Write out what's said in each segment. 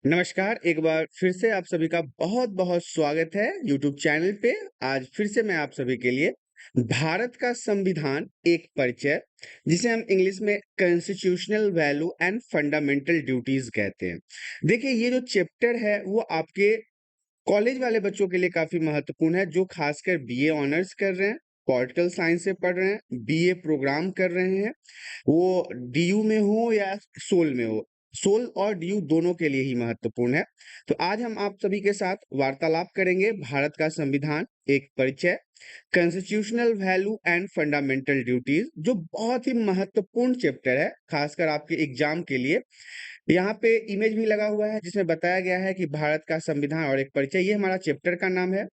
नमस्कार, एक बार फिर से आप सभी का बहुत-बहुत स्वागत है यूट्यूब चैनल पे। आज फिर से मैं आप सभी के लिए भारत का संविधान एक परिचय, जिसे हम इंग्लिश में constitutional value and fundamental duties कहते हैं। देखिए, ये जो चैप्टर है वो आपके कॉलेज वाले बच्चों के लिए काफ़ी महत्वपूर्ण है, जो खासकर बीए ऑनर्स कर रहे हैं, पॉलिटिकल साइंस से पढ़ रहे हैं, बीए प्रोग्राम कर रहे हैं, वो डीयू में हो या सोल में हो। सोल और डीयू दोनों के लिए ही महत्वपूर्ण है। तो आज हम आप सभी के साथ वार्तालाप करेंगे भारत का संविधान एक परिचय, constitutional value and fundamental duties, जो बहुत ही महत्वपूर्ण चैप्टर है, खासकर आपके एग्जाम के लिए। यहाँ पे इमेज भी लगा हुआ है जिसमें बताया गया है कि भारत का संविधान और एक परिचय, ये हमारा चैप्टर का नाम है।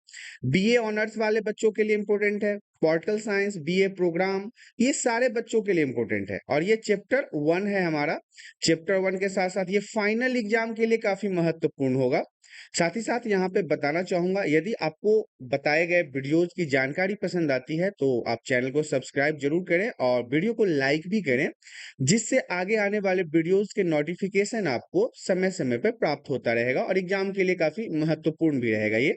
बीए ऑनर्स वाले बच्चों के लिए इम्पोर्टेंट है, पॉलिटिकल साइंस, बीए प्रोग्राम, ये सारे बच्चों के लिए इम्पोर्टेंट है और ये चैप्टर 1 है हमारा। चैप्टर 1 के साथ-साथ ये फाइनल एग्जाम के लिए काफ़ी महत्वपूर्ण होगा। साथ ही साथ यहाँ पे बताना चाहूँगा, यदि आपको बताए गए वीडियोज़ की जानकारी पसंद आती है, तो आप चैनल को सब्सक्राइब ज़रूर करें और वीडियो को लाइक भी करें, जिससे आगे आने वाले वीडियोज़ के नोटिफ़िकेशन आपको समय-समय पे प्राप्त होता रहेगा और एग्ज़ाम के लिए काफ़ी महत्वपूर्ण भी रहेगा ये।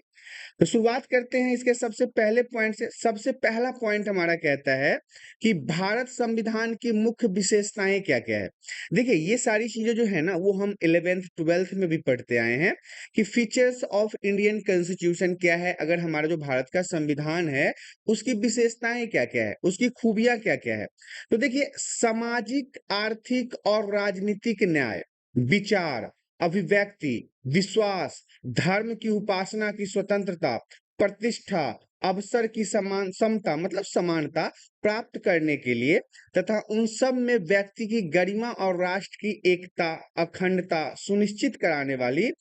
तो शुरुआत करते हैं इसके सबसे पहले पॉइंट से। सबसे पहला पॉइंट हमारा कहता है कि भारत संविधान की मुख्य विशेषताएं क्या-क्या है। देखिए, ये सारी चीजें जो है ना, वो हम 11th 12th में भी पढ़ते आए हैं कि फीचर्स ऑफ इंडियन कॉन्स्टिट्यूशन क्या है। अगर हमारा जो भारत का संविधान है, उसकी विशेषताएं क्या-क्या है, उसकी खूबियां क्या-क्या है। तो देखिए, सामाजिक, आर्थिक और राजनीतिक न्याय, विचार, अभिव्यक्ति, विश्वास, धर्म की उपासना की स्वतंत्रता, प्रतिष्ठा, अवसर की समान समता मतलब समानता प्राप्त करने के लिए तथा उन सब में व्यक्ति की गरिमा और राष्ट्र की एकता, अखंडता सुनिश्चित कराने वाली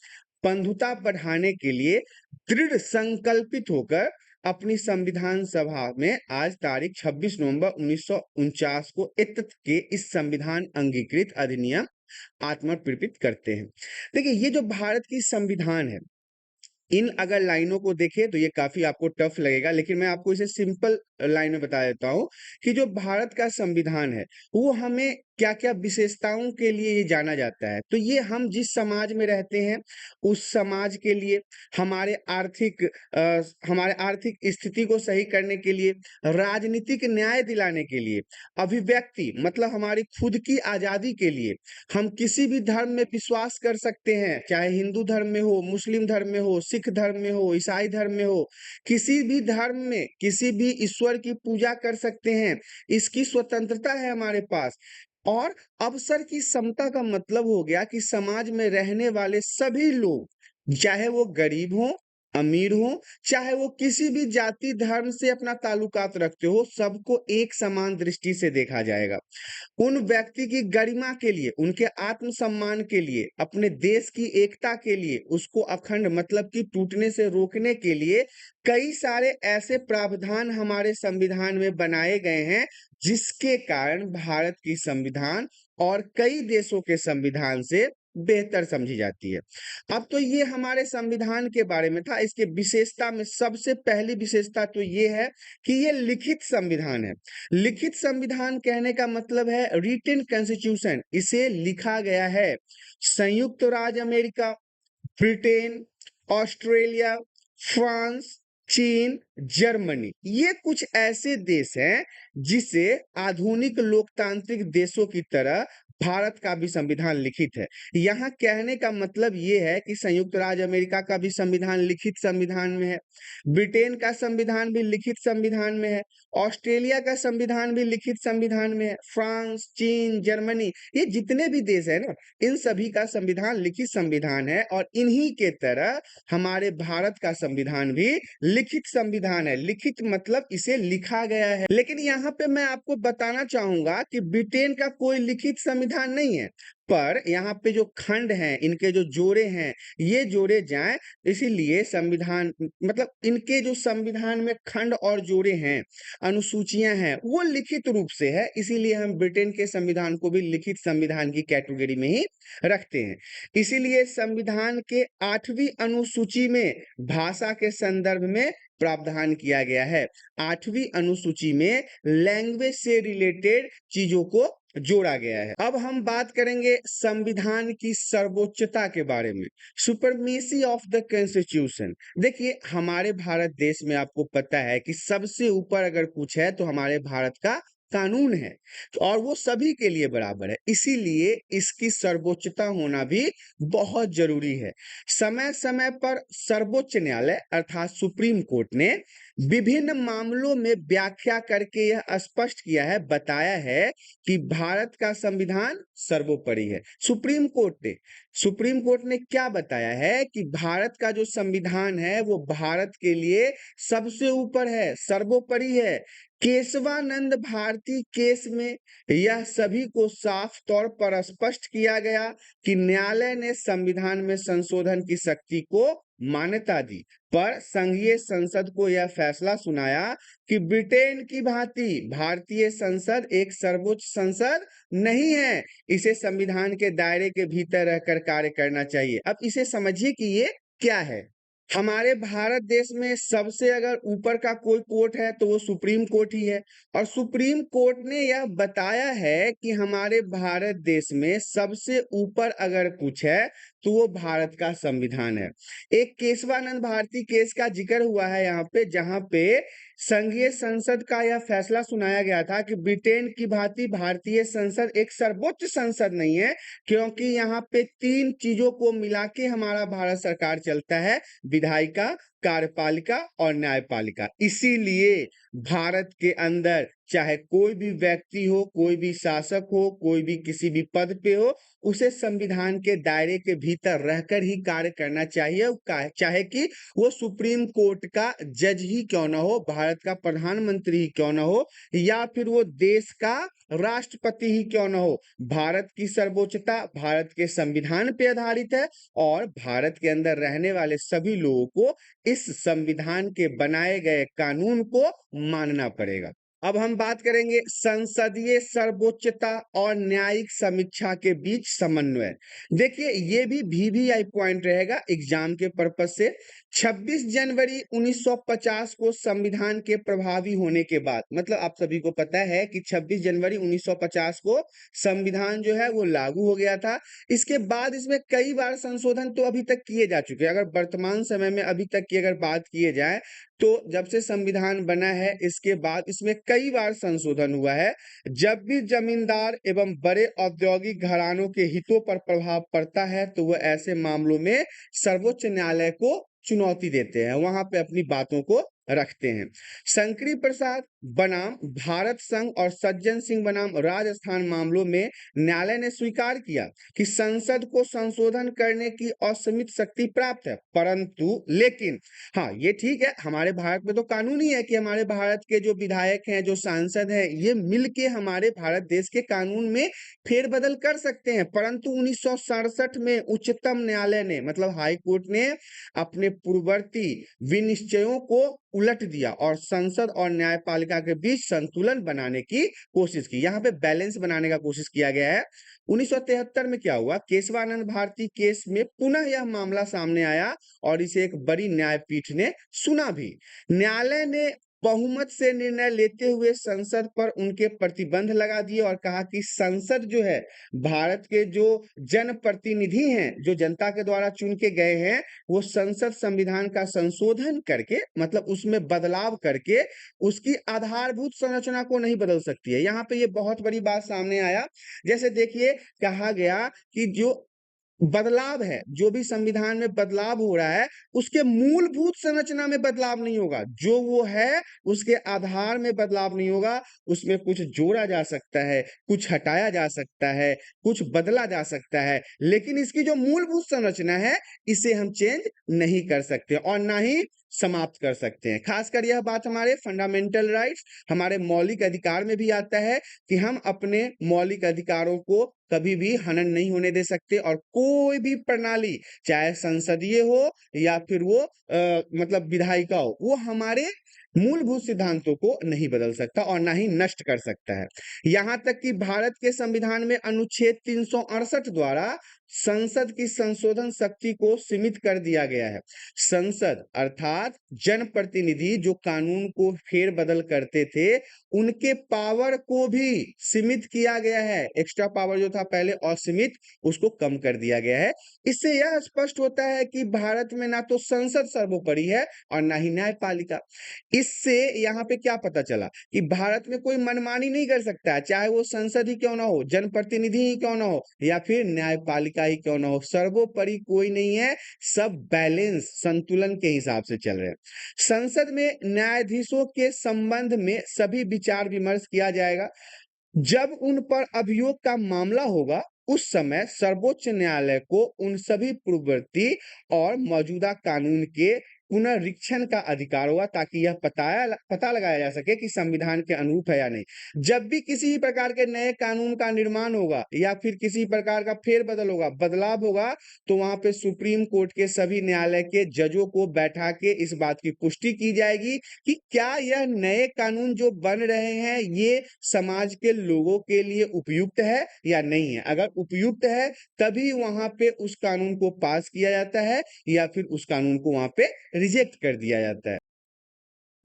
बंधुता बढ़ाने के लिए दृढ़ संकल्पित होकर अपनी संविधान सभा में आज तारीख 26 नवंबर 1949 को एतत् के इस संविधान अंगीकृत अधिनियम आत्मप्रपित करते हैं। देखिए, ये जो भारत की संविधान है, इन अगर लाइनों को देखें तो ये काफ़ी आपको टफ लगेगा, लेकिन मैं आपको इसे सिंपल लाइन में बता देता हूँ कि जो भारत का संविधान है, वो हमें क्या-क्या विशेषताओं के लिए ये जाना जाता है। तो ये हम जिस समाज में रहते हैं, उस समाज के लिए, हमारे आर्थिक स्थिति को सही करने के लिए, राजनीतिक न्याय दिलाने के लिए, अभिव्यक्ति मतलब हमारी खुद की आज़ादी के लिए, हम किसी भी धर्म में विश्वास कर सकते हैं, चाहे हिंदू धर्म में हो, मुस्लिम धर्म में हो, सिख धर्म में हो, ईसाई धर्म में हो, किसी भी धर्म में किसी भी ईश्वर की पूजा कर सकते हैं। इसकी स्वतंत्रता है हमारे पास। और अवसर की समता का मतलब हो गया कि समाज में रहने वाले सभी लोग, चाहे वो गरीब हों, अमीर हों, चाहे वो किसी भी जाति धर्म से अपना ताल्लुकात रखते हो, सबको एक समान दृष्टि से देखा जाएगा। उन व्यक्ति की गरिमा के लिए, उनके आत्मसम्मान के लिए, अपने देश की एकता के लिए, उसको अखंड मतलब कि टूटने से रोकने के लिए कई सारे ऐसे प्रावधान हमारे संविधान में बनाए गए हैं, जिसके कारण भारत की संविधान और कई देशों के संविधान से बेहतर समझी जाती है। अब तो ये हमारे संविधान के बारे में था। इसके विशेषता में सबसे पहली विशेषता तो ये है कि ये लिखित संविधान है। लिखित संविधान कहने का मतलब है रिटन कॉन्स्टिट्यूशन। इसे लिखा गया है संयुक्त राज्य अमेरिका, ब्रिटेन, ऑस्ट्रेलिया, फ्रांस, चीन, जर्मनी, ये कुछ ऐसे देश हैं जिसे आधुनिक लोकतांत्रिक देशों की तरह भारत का भी संविधान लिखित है। यहाँ कहने का मतलब ये है कि संयुक्त राज्य अमेरिका का भी संविधान लिखित संविधान में है, ब्रिटेन का संविधान भी लिखित संविधान में है, ऑस्ट्रेलिया का संविधान भी लिखित संविधान में है, फ्रांस, चीन, जर्मनी, ये जितने भी देश है ना, इन सभी का संविधान लिखित संविधान है और इन्हीं के तरह हमारे भारत का संविधान भी लिखित संविधान है। लिखित मतलब इसे लिखा गया है। लेकिन यहाँ पे मैं आपको बताना चाहूंगा कि ब्रिटेन का कोई लिखित संविधान नहीं है, पर यहाँ पे जो खंड हैं, इनके जो जोड़े हैं, ये जोड़े जाएं, इसीलिए संविधान मतलब इनके जो संविधान में खंड और जोड़े हैं, अनुसूचियां हैं, वो लिखित रूप से है। इसीलिए हम ब्रिटेन के संविधान को भी लिखित संविधान की कैटेगरी में ही रखते हैं। इसीलिए संविधान के 8वीं अनुसूची में भाषा के संदर्भ में प्रावधान किया गया है। 8वीं अनुसूची में लैंग्वेज से रिलेटेड चीजों को जोड़ा गया है। अब हम बात करेंगे संविधान की सर्वोच्चता के बारे में, सुपरमेसी ऑफ द कॉन्स्टिट्यूशन। देखिए, हमारे भारत देश में आपको पता है कि सबसे ऊपर अगर कुछ है तो हमारे भारत का कानून है, और वो सभी के लिए बराबर है, इसीलिए इसकी सर्वोच्चता होना भी बहुत जरूरी है। समय समय पर सर्वोच्च न्यायालय अर्थात सुप्रीम कोर्ट ने विभिन्न मामलों में व्याख्या करके यह स्पष्ट किया है, बताया है कि भारत का संविधान सर्वोपरि है। सुप्रीम कोर्ट ने क्या बताया है कि भारत का जो संविधान है वो भारत के लिए सबसे ऊपर है, सर्वोपरि है। केशवानंद भारती केस में यह सभी को साफ तौर पर स्पष्ट किया गया कि न्यायालय ने संविधान में संशोधन की शक्ति को मान्यता दी, पर संघीय संसद को यह फैसला सुनाया कि ब्रिटेन की भांति भारतीय संसद एक सर्वोच्च संसद नहीं है, इसे संविधान के दायरे के भीतर रहकर कार्य करना चाहिए। अब इसे समझिए कि ये क्या है। हमारे भारत देश में सबसे अगर ऊपर का कोई कोर्ट है तो वो सुप्रीम कोर्ट ही है, और सुप्रीम कोर्ट ने यह बताया है कि हमारे भारत देश में सबसे ऊपर अगर कुछ है तो वो भारत का संविधान है। एक केशवानंद भारती केस का जिक्र हुआ है यहाँ पे, जहां पे संघीय संसद का यह फैसला सुनाया गया था कि ब्रिटेन की भांति भारतीय संसद एक सर्वोच्च संसद नहीं है, क्योंकि यहाँ पे 3 चीजों को मिला के हमारा भारत सरकार चलता है, विधायिका, कार्यपालिका और न्यायपालिका। इसीलिए भारत के अंदर चाहे कोई भी व्यक्ति हो, कोई भी शासक हो, कोई भी किसी भी पद पे हो, उसे संविधान के दायरे के भीतर रहकर ही कार्य करना चाहिए, चाहे कि वो सुप्रीम कोर्ट का जज ही क्यों ना हो, भारत का प्रधानमंत्री ही क्यों ना हो, या फिर वो देश का राष्ट्रपति ही क्यों ना हो। भारत की सर्वोच्चता भारत के संविधान पे आधारित है, और भारत के अंदर रहने वाले सभी लोगों को इस संविधान के बनाए गए कानून को मानना पड़ेगा। अब हम बात करेंगे संसदीय सर्वोच्चता और न्यायिक समीक्षा के बीच समन्वय। देखिए, ये भी वीवीआई पॉइंट रहेगा एग्जाम के पर्पज से। 26 जनवरी 1950 को संविधान के प्रभावी होने के बाद, मतलब आप सभी को पता है कि 26 जनवरी 1950 को संविधान जो है वो लागू हो गया था। इसके बाद इसमें कई बार संशोधन तो अभी तक किए जा चुके हैं। अगर वर्तमान समय में अभी तक की अगर बात किए जाए तो जब से संविधान बना है इसके बाद इसमें कई बार संशोधन हुआ है। जब भी जमींदार एवं बड़े औद्योगिक घरानों के हितों पर प्रभाव पड़ता है तो वह ऐसे मामलों में सर्वोच्च न्यायालय को चुनौती देते हैं, वहां पे अपनी बातों को रखते हैं। शंकरी प्रसाद बनाम भारत संघ और सज्जन सिंह बनाम राजस्थान मामलों में न्यायालय ने स्वीकार किया कि संसद को संशोधन करने की असीमित शक्ति प्राप्त है, परंतु लेकिन हाँ, ये ठीक है, हमारे भारत में तो कानून ही है कि हमारे भारत के जो विधायक हैं, जो सांसद हैं, ये मिलके हमारे भारत देश के कानून में फेरबदल कर सकते हैं। परंतु 1967 में उच्चतम न्यायालय ने, मतलब हाई कोर्ट ने अपने पूर्ववर्ती विनिश्चयों को उलट दिया और संसद और न्यायपालिका के बीच संतुलन बनाने की कोशिश की। यहाँ पे बैलेंस बनाने का कोशिश किया गया है। 1973 में क्या हुआ, केशवानंद भारती केस में पुनः यह मामला सामने आया और इसे एक बड़ी न्यायपीठ ने सुना भी। न्यायालय ने बहुमत से निर्णय लेते हुए संसद पर उनके प्रतिबंध लगा दिए और कहा कि संसद जो है, भारत के जो जनप्रतिनिधि हैं, जो जनता के द्वारा चुन के गए हैं, वो संसद संविधान का संशोधन करके, मतलब उसमें बदलाव करके उसकी आधारभूत संरचना को नहीं बदल सकती है। यहाँ पे ये बहुत बड़ी बात सामने आया। जैसे देखिए, कहा गया कि जो बदलाव है, जो भी संविधान में बदलाव हो रहा है, उसके मूलभूत संरचना में बदलाव नहीं होगा, जो वो है उसके आधार में बदलाव नहीं होगा। उसमें कुछ जोड़ा जा सकता है, कुछ हटाया जा सकता है, कुछ बदला जा सकता है, लेकिन इसकी जो मूलभूत संरचना है इसे हम चेंज नहीं कर सकते और ना ही समाप्त कर सकते हैं। खासकर यह बात हमारे फंडामेंटल राइट्स, हमारे मौलिक अधिकार में भी आता है कि हम अपने मौलिक अधिकारों को कभी भी हनन नहीं होने दे सकते, और कोई भी प्रणाली, चाहे संसदीय हो या फिर वो मतलब विधायिका हो, वो हमारे मूलभूत सिद्धांतों को नहीं बदल सकता और ना ही नष्ट कर सकता है। यहां तक कि भारत के संविधान में अनुच्छेद 368 द्वारा संसद की संशोधन शक्ति को सीमित कर दिया गया है। संसद अर्थात जनप्रतिनिधि जो कानून को फेरबदल करते थे, उनके पावर को भी सीमित किया गया है। एक्स्ट्रा पावर जो था पहले असीमित, उसको कम कर दिया गया है। इससे यह स्पष्ट होता है कि भारत में ना तो संसद सर्वोपरि है और ना ही न्यायपालिका। इससे यहाँ पे क्या पता चला कि भारत में कोई मनमानी नहीं कर सकता है, चाहे वो संसद ही क्यों ना हो, जनप्रतिनिधि ही क्यों ना हो या फिर न्यायपालिका ही क्यों ना हो, सर्वोपरि कोई नहीं है। सब बैलेंस संतुलन के हिसाब से चल रहे हैं। संसद में न्यायाधीशों के संबंध में सभी विचार विमर्श किया जाएगा। जब उन पर अभियोग का मामला होगा, उस समय सर्वोच्च न्यायालय को उन सभी पूर्ववर्ती और मौजूदा कानून के पुनरीक्षण का अधिकार होगा, ताकि यह पता लगाया जा सके कि संविधान के अनुरूप है या नहीं। जब भी किसी भी प्रकार के नए कानून का निर्माण होगा या फिर किसी प्रकार का फेरबदल होगा, बदलाव होगा, तो वहां पे सुप्रीम कोर्ट के सभी न्यायालय के जजों को बैठा के इस बात की पुष्टि की जाएगी कि क्या यह नए कानून जो बन रहे हैं ये समाज के लोगों के लिए उपयुक्त है या नहीं है। अगर उपयुक्त है तभी वहां पे उस कानून को पास किया जाता है या फिर उस कानून को वहां पे रिजेक्ट कर दिया जाता है।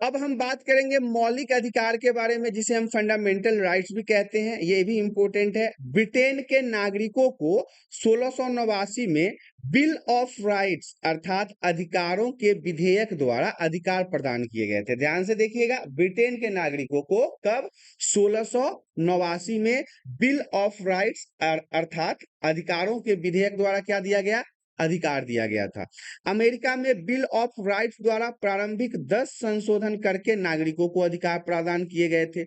अब हम बात करेंगे मौलिक अधिकार के बारे में, जिसे हम फंडामेंटल राइट्स भी कहते हैं। ये भी इंपॉर्टेंट है। ब्रिटेन के नागरिकों को 1689 में बिल ऑफ राइट्स अर्थात अधिकारों के विधेयक द्वारा अधिकार प्रदान किए गए थे। ध्यान से देखिएगा, ब्रिटेन के नागरिकों को कब 1689 में बिल ऑफ राइट्स अर्थात अधिकारों के विधेयक द्वारा क्या दिया गया, अधिकार दिया गया था। अमेरिका में बिल ऑफ राइट्स द्वारा प्रारंभिक 10 संशोधन करके नागरिकों को अधिकार प्रदान किए गए थे।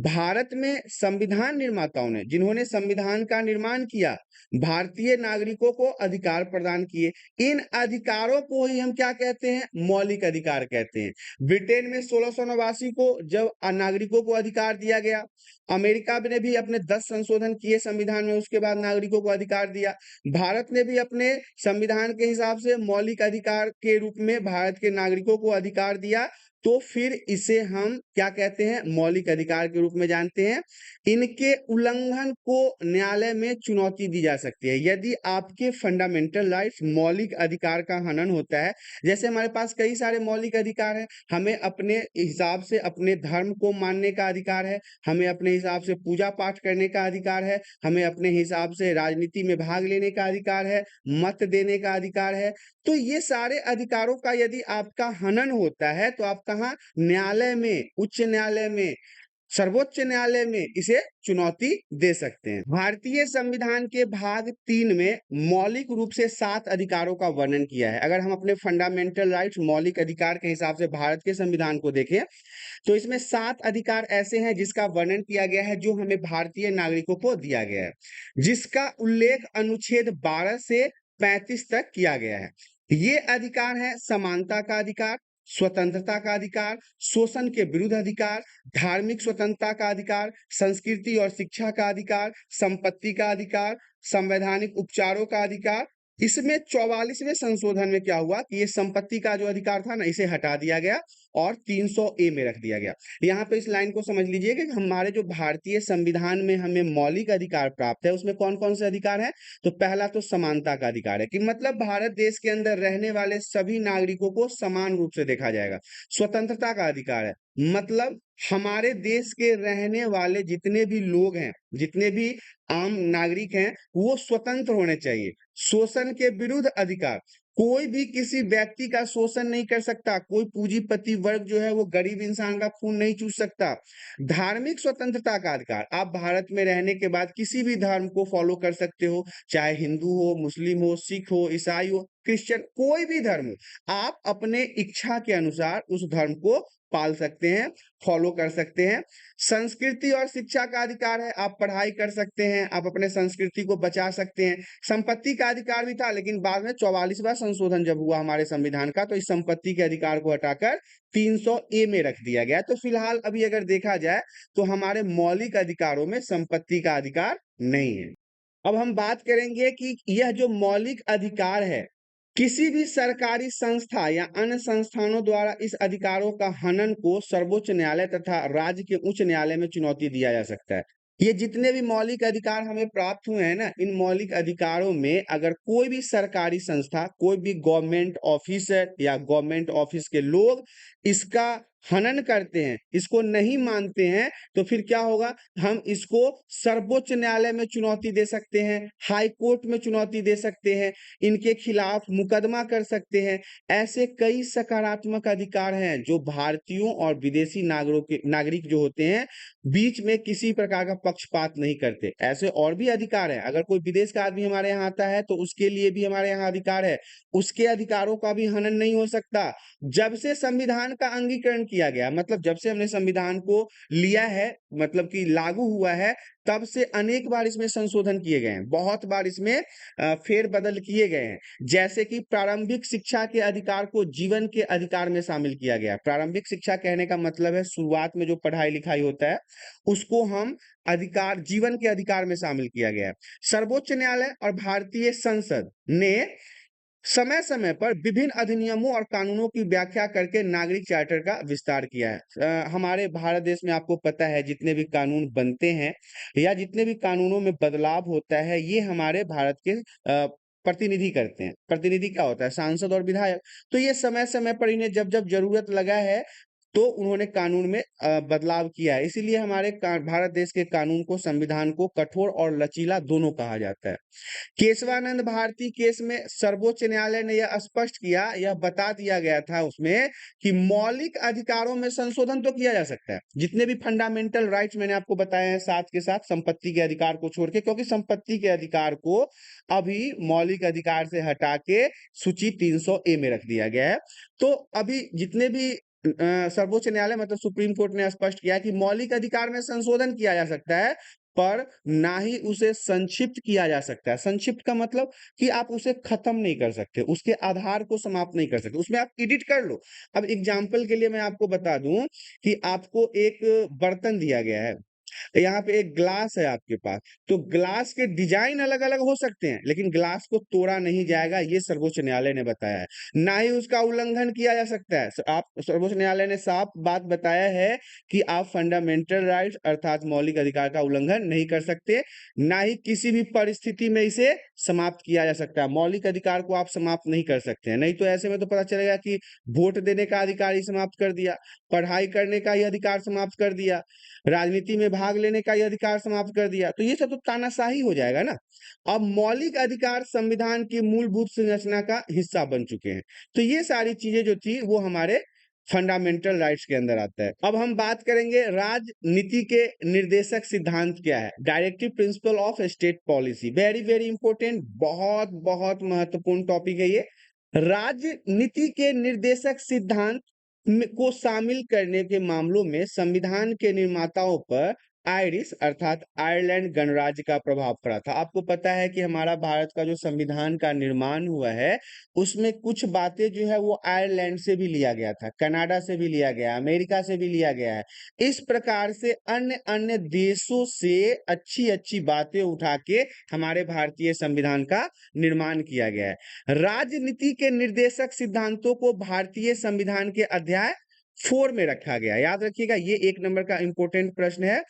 भारत में संविधान निर्माताओं ने, जिन्होंने संविधान का निर्माण किया, भारतीय नागरिकों को अधिकार प्रदान किए। इन अधिकारों को ही हम क्या कहते हैं, मौलिक अधिकार कहते हैं। ब्रिटेन में 1689 को जब नागरिकों को अधिकार दिया गया, अमेरिका ने भी अपने 10 संशोधन किए संविधान में, उसके बाद नागरिकों को अधिकार दिया। भारत ने भी अपने संविधान के हिसाब से मौलिक अधिकार के रूप में भारत के नागरिकों को अधिकार दिया, तो फिर इसे हम क्या कहते हैं, मौलिक अधिकार के रूप में जानते हैं। इनके उल्लंघन को न्यायालय में चुनौती दी जा सकती है यदि आपके फंडामेंटल राइट्स, मौलिक अधिकार का हनन होता है। जैसे हमारे पास कई सारे मौलिक अधिकार हैं। हमें अपने हिसाब से अपने धर्म को मानने का अधिकार है, हमें अपने हिसाब से पूजा पाठ करने का अधिकार है, हमें अपने हिसाब से राजनीति में भाग लेने का अधिकार है, मत देने का अधिकार है। तो ये सारे अधिकारों का यदि आपका हनन होता है तो आप कहाँ, न्यायालय में, उच्च न्यायालय में, सर्वोच्च न्यायालय में इसे चुनौती दे सकते हैं। भारतीय संविधान के भाग 3 में मौलिक रूप से 7 अधिकारों का वर्णन किया है। अगर हम अपने फंडामेंटल राइट्स, मौलिक अधिकार के हिसाब से भारत के संविधान को देखें तो इसमें 7 अधिकार ऐसे हैं जिसका वर्णन किया गया है, जो हमें भारतीय नागरिकों को दिया गया है, जिसका उल्लेख अनुच्छेद 12 से 35 तक किया गया है। ये अधिकार है समानता का अधिकार, स्वतंत्रता का अधिकार, शोषण के विरुद्ध अधिकार, धार्मिक स्वतंत्रता का अधिकार, संस्कृति और शिक्षा का अधिकार, संपत्ति का अधिकार, संवैधानिक उपचारों का अधिकार। इसमें 44वें संशोधन में क्या हुआ कि ये संपत्ति का जो अधिकार था ना, इसे हटा दिया गया और 300A में रख दिया गया। यहाँ पे इस लाइन को समझ लीजिए कि हमारे जो भारतीय संविधान में हमें मौलिक अधिकार प्राप्त है, उसमें कौन कौन से अधिकार हैं। तो पहला तो समानता का अधिकार है कि मतलब भारत देश के अंदर रहने वाले सभी नागरिकों को समान रूप से देखा जाएगा। स्वतंत्रता का अधिकार है, मतलब हमारे देश के रहने वाले जितने भी लोग हैं, जितने भी आम नागरिक हैं, वो स्वतंत्र होने चाहिए। शोषण के विरुद्ध अधिकार, कोई भी किसी व्यक्ति का शोषण नहीं कर सकता, कोई पूंजीपति वर्ग जो है वो गरीब इंसान का खून नहीं चूस सकता। धार्मिक स्वतंत्रता का अधिकार, आप भारत में रहने के बाद किसी भी धर्म को फॉलो कर सकते हो, चाहे हिंदू हो, मुस्लिम हो, सिख हो, ईसाई हो, क्रिश्चियन, कोई भी धर्म हो, आप अपने इच्छा के अनुसार उस धर्म को पाल सकते हैं, फॉलो कर सकते हैं। संस्कृति और शिक्षा का अधिकार है, आप पढ़ाई कर सकते हैं, आप अपने संस्कृति को बचा सकते हैं। संपत्ति का अधिकार भी था, लेकिन बाद में 44वां संशोधन जब हुआ हमारे संविधान का, तो इस संपत्ति के अधिकार को हटाकर 300A में रख दिया गया। तो फिलहाल अभी अगर देखा जाए तो हमारे मौलिक अधिकारों में संपत्ति का अधिकार नहीं है। अब हम बात करेंगे कि यह जो मौलिक अधिकार है, किसी भी सरकारी संस्था या अन्य संस्थानों द्वारा इस अधिकारों का हनन को सर्वोच्च न्यायालय तथा राज्य के उच्च न्यायालय में चुनौती दिया जा सकता है। ये जितने भी मौलिक अधिकार हमें प्राप्त हुए हैं ना, इन मौलिक अधिकारों में अगर कोई भी सरकारी संस्था, कोई भी गवर्नमेंट ऑफिसर या गवर्नमेंट ऑफिस के लोग इसका हनन करते हैं, इसको नहीं मानते हैं, तो फिर क्या होगा? हम इसको सर्वोच्च न्यायालय में चुनौती दे सकते हैं, हाई कोर्ट में चुनौती दे सकते हैं, इनके खिलाफ मुकदमा कर सकते हैं। ऐसे कई सकारात्मक अधिकार हैं जो भारतीयों और विदेशी नागरिक जो होते हैं बीच में किसी प्रकार का पक्षपात नहीं करते। ऐसे और भी अधिकार हैं, अगर कोई विदेश का आदमी हमारे यहाँ आता है तो उसके लिए भी हमारे यहाँ अधिकार है, उसके अधिकारों का भी हनन नहीं हो सकता। जब से संविधान का अंगीकरण किया गया, मतलब जब से हमने संविधान को लिया है, मतलब कि लागू हुआ है, तब से अनेक बार इसमें संशोधन किए गए हैं, बहुत बार इसमें फेरबदल किए गए हैं। जैसे कि प्रारंभिक शिक्षा के अधिकार को जीवन के अधिकार में शामिल किया गया। प्रारंभिक शिक्षा कहने का मतलब है शुरुआत में जो पढ़ाई लिखाई होता है, उसको हम अधिकार, जीवन के अधिकार में शामिल किया गया है। सर्वोच्च न्यायालय और भारतीय संसद ने समय समय पर विभिन्न अधिनियमों और कानूनों की व्याख्या करके नागरिक चार्टर का विस्तार किया है। हमारे भारत देश में आपको पता है जितने भी कानून बनते हैं या जितने भी कानूनों में बदलाव होता है, ये हमारे भारत के प्रतिनिधि करते हैं। प्रतिनिधि क्या होता है? सांसद और विधायक। तो ये समय समय पर इन्हें जब जब जरूरत लगा है तो उन्होंने कानून में बदलाव किया है। इसीलिए हमारे भारत देश के कानून को, संविधान को कठोर और लचीला दोनों कहा जाता है। केशवानंद भारती केस में सर्वोच्च न्यायालय ने यह स्पष्ट किया, यह बता दिया गया था उसमें कि मौलिक अधिकारों में संशोधन तो किया जा सकता है। जितने भी फंडामेंटल राइट्स मैंने आपको बताए हैं, साथ के साथ संपत्ति के अधिकार को छोड़ के, क्योंकि संपत्ति के अधिकार को अभी मौलिक अधिकार से हटा के सूची 300 ए में रख दिया गया है। तो अभी जितने भी सर्वोच्च न्यायालय मतलब सुप्रीम कोर्ट ने स्पष्ट किया कि मौलिक अधिकार में संशोधन किया जा सकता है, पर ना ही उसे संक्षिप्त किया जा सकता है। संक्षिप्त का मतलब कि आप उसे खत्म नहीं कर सकते, उसके आधार को समाप्त नहीं कर सकते, उसमें आप एडिट कर लो। अब एग्जाम्पल के लिए मैं आपको बता दूं कि आपको एक बर्तन दिया गया है, यहाँ पे एक ग्लास है आपके पास, तो ग्लास के डिजाइन अलग अलग हो सकते हैं, लेकिन ग्लास को तोड़ा नहीं जाएगा, ये सर्वोच्च न्यायालय ने बताया है। ना ही उसका उल्लंघन किया जा सकता है। आप, सर्वोच्च न्यायालय ने साफ बात बताया है कि आप फंडामेंटल राइट्स अर्थात मौलिक अधिकार का उल्लंघन नहीं कर सकते, ना ही किसी भी परिस्थिति में इसे समाप्त किया जा सकता है। मौलिक अधिकार को आप समाप्त नहीं कर सकते हैं, नहीं तो ऐसे में तो पता चलेगा कि वोट देने का अधिकार ही समाप्त कर दिया, पढ़ाई करने का ही अधिकार समाप्त कर दिया, राजनीति में भाग लेने का ही अधिकार समाप्त कर दिया, तो ये सब तो तानाशाही हो जाएगा ना। अब मौलिक अधिकार संविधान की मूलभूत संरचना का हिस्सा बन चुके हैं, तो ये सारी चीजें जो थी वो हमारे फंडामेंटल राइट्स के अंदर आता है। अब हम बात करेंगे राजनीति के निर्देशक सिद्धांत क्या है। Directive principle of state policy, very very important, बहुत बहुत महत्वपूर्ण टॉपिक है ये। राजनीति के निर्देशक सिद्धांत को शामिल करने के मामलों में संविधान के निर्माताओं पर आयरिश अर्थात आयरलैंड गणराज्य का प्रभाव पड़ा था। आपको पता है कि हमारा भारत का जो संविधान का निर्माण हुआ है, उसमें कुछ बातें जो है वो आयरलैंड से भी लिया गया था, कनाडा से भी लिया गया, अमेरिका से भी लिया गया है। इस प्रकार से अन्य अन्य देशों से अच्छी अच्छी बातें उठा के हमारे भारतीय संविधान का निर्माण किया गया है। राजनीति के निर्देशक सिद्धांतों को भारतीय संविधान के अध्याय 4 में रखा गया। याद रखिएगा, ये 1 नंबर का इंपॉर्टेंट प्रश्न है,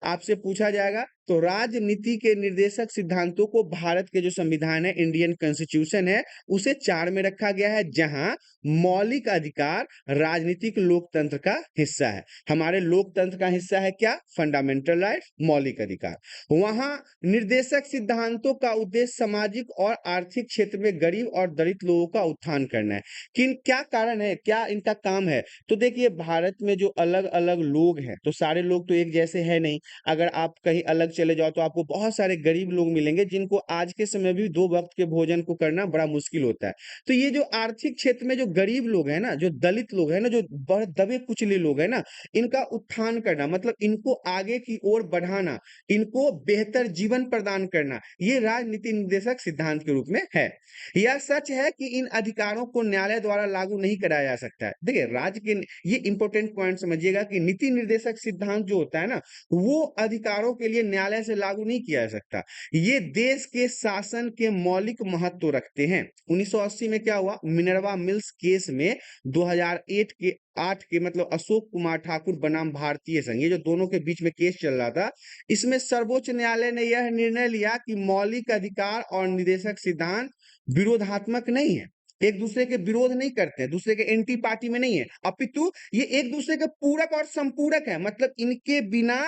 आपसे पूछा जाएगा। तो राजनीति के निर्देशक सिद्धांतों को भारत के जो संविधान है, इंडियन कॉन्स्टिट्यूशन है, उसे 4 में रखा गया है, जहां मौलिक अधिकार राजनीतिक लोकतंत्र का हिस्सा है। हमारे लोकतंत्र का हिस्सा है क्या? फंडामेंटल राइट, मौलिक अधिकार। वहां निर्देशक सिद्धांतों का उद्देश्य सामाजिक और आर्थिक क्षेत्र में गरीब और दलित लोगों का उत्थान करना है। किन क्या कारण है, क्या इनका काम है? तो देखिए, भारत में जो अलग अलग लोग हैं, तो सारे लोग तो एक जैसे है नहीं। अगर आप कहीं अलग चले जाओ तो आपको बहुत सारे गरीब लोग मिलेंगे जिनको आज के समय भी 2 वक्त के भोजन को करना बड़ा मुश्किल होता है। तो ये जो आर्थिक क्षेत्र में जो गरीब लोग हैं ना, जो दलित लोग हैं ना, जो बड़े दबे कुचले लोग हैं ना, इनका उत्थान करना, मतलब इनको आगे की ओर बढ़ाना, इनको बेहतर जीवन प्रदान करना, ये राजनीति निर्देशक सिद्धांत के रूप में है। यह सच है कि इन अधिकारों को न्यायालय द्वारा लागू नहीं कराया जा सकता है। देखिए, राज्य के, ये इंपॉर्टेंट पॉइंट समझिएगा कि नीति निर्देशक सिद्धांत जो होता है ना, वो अधिकारों के लिए न्यायालय से लागू नहीं किया जा सकता। ये देश के शासन के मौलिक महत्व रखते हैं। 1980 में क्या हुआ? मिनर्वा मिल्स केस में 2008 के 8 के मतलब अशोक कुमार ठाकुर बनाम भारतीय संघ, ये जो दोनों के बीच में केस चल रहा था, इसमें सर्वोच्च न्यायालय ने यह निर्णय लिया कि मौलिक अधिकार और निर्देशक सिद्धांत विरोधात्मक नहीं है, एक दूसरे के विरोध नहीं करते हैं, दूसरे के एंटी पार्टी में नहीं है, अपितु ये एक दूसरे के पूरक और संपूरक है। मतलब इनके बिना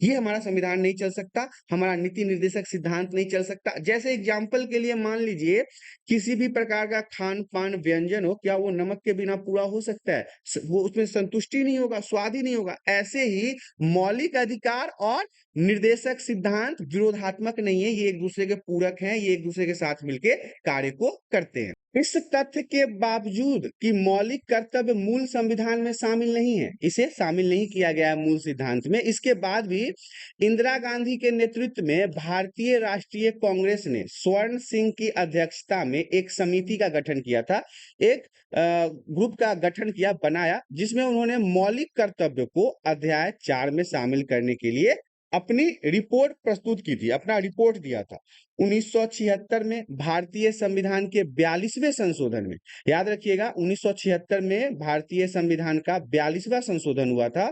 ये हमारा संविधान नहीं चल सकता, हमारा नीति निर्देशक सिद्धांत नहीं चल सकता। जैसे एग्जाम्पल के लिए मान लीजिए किसी भी प्रकार का खान पान व्यंजन हो, क्या वो नमक के बिना पूरा हो सकता है? वो उसमें संतुष्टि नहीं होगा, स्वाद ही नहीं होगा। ऐसे ही मौलिक अधिकार और निर्देशक सिद्धांत विरोधात्मक नहीं है, ये एक दूसरे के पूरक हैं, ये एक दूसरे के साथ मिलके कार्य को करते हैं। इस तथ्य के बावजूद कि मौलिक कर्तव्य मूल संविधान में शामिल नहीं है, इसे शामिल नहीं किया गया है मूल सिद्धांत में, इसके बाद भी इंदिरा गांधी के नेतृत्व में भारतीय राष्ट्रीय कांग्रेस ने स्वर्ण सिंह की अध्यक्षता में एक समिति का गठन किया था, एक ग्रुप का गठन किया, बनाया, जिसमें उन्होंने मौलिक कर्तव्य को अध्याय 4 में शामिल करने के लिए अपनी रिपोर्ट प्रस्तुत की थी, अपना रिपोर्ट दिया था। 1976 में भारतीय संविधान के 42वें संशोधन में, याद रखिएगा 1976 में भारतीय संविधान का 42वां संशोधन हुआ था।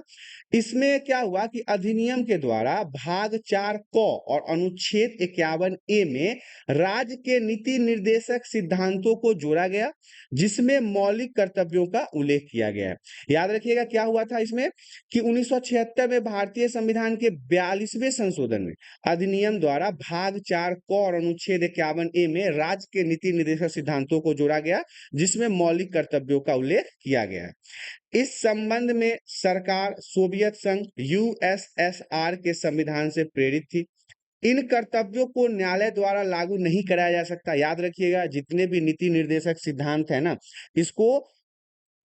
इसमें क्या हुआ कि अधिनियम के द्वारा भाग 4 क और अनुच्छेद 51 ए में राज्य के नीति निर्देशक सिद्धांतों को जोड़ा गया, जिसमें मौलिक कर्तव्यों का उल्लेख किया गया है। याद रखिएगा क्या हुआ था इसमें कि 1976 में भारतीय संविधान के 42वें संशोधन में अधिनियम द्वारा भाग 4 क और अनुच्छेद 51 ए में राज्य के नीति निर्देशक सिद्धांतों को जोड़ा गया, जिसमें मौलिक कर्तव्यों का उल्लेख किया गया है। इस संबंध में सरकार सोवियत संघ यूएसएसआर के संविधान से प्रेरित थी। इन कर्तव्यों को न्यायालय द्वारा लागू नहीं कराया जा सकता। याद रखिएगा जितने भी नीति निर्देशक सिद्धांत है ना, इसको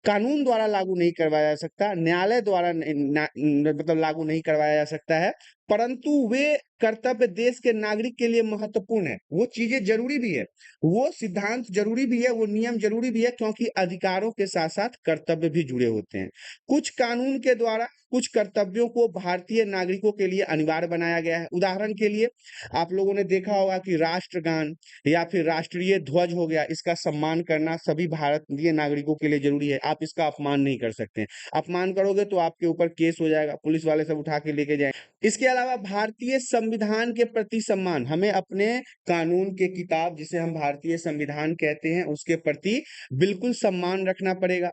कानून द्वारा लागू नहीं करवाया जा सकता, न्यायालय द्वारा मतलब लागू नहीं करवाया जा सकता है, परंतु वे कर्तव्य देश के नागरिक के लिए महत्वपूर्ण है। वो चीजें जरूरी भी है, वो सिद्धांत जरूरी भी है, वो नियम जरूरी भी है, क्योंकि अधिकारों के साथ साथ कर्तव्य भी जुड़े होते हैं। कुछ कानून के द्वारा कुछ कर्तव्यों को भारतीय नागरिकों के लिए अनिवार्य बनाया गया है। उदाहरण के लिए आप लोगों ने देखा होगा कि राष्ट्रगान या फिर राष्ट्रीय ध्वज हो गया, इसका सम्मान करना सभी भारतीय नागरिकों के लिए जरूरी है। आप इसका अपमान नहीं कर सकते हैं, अपमान करोगे तो आपके ऊपर केस हो जाएगा, पुलिस वाले सब उठा के लेके जाएंगे। इसके अलावा भारतीय संविधान के प्रति सम्मान, हमें अपने कानून के किताब जिसे हम भारतीय संविधान कहते हैं उसके प्रति बिल्कुल सम्मान रखना पड़ेगा।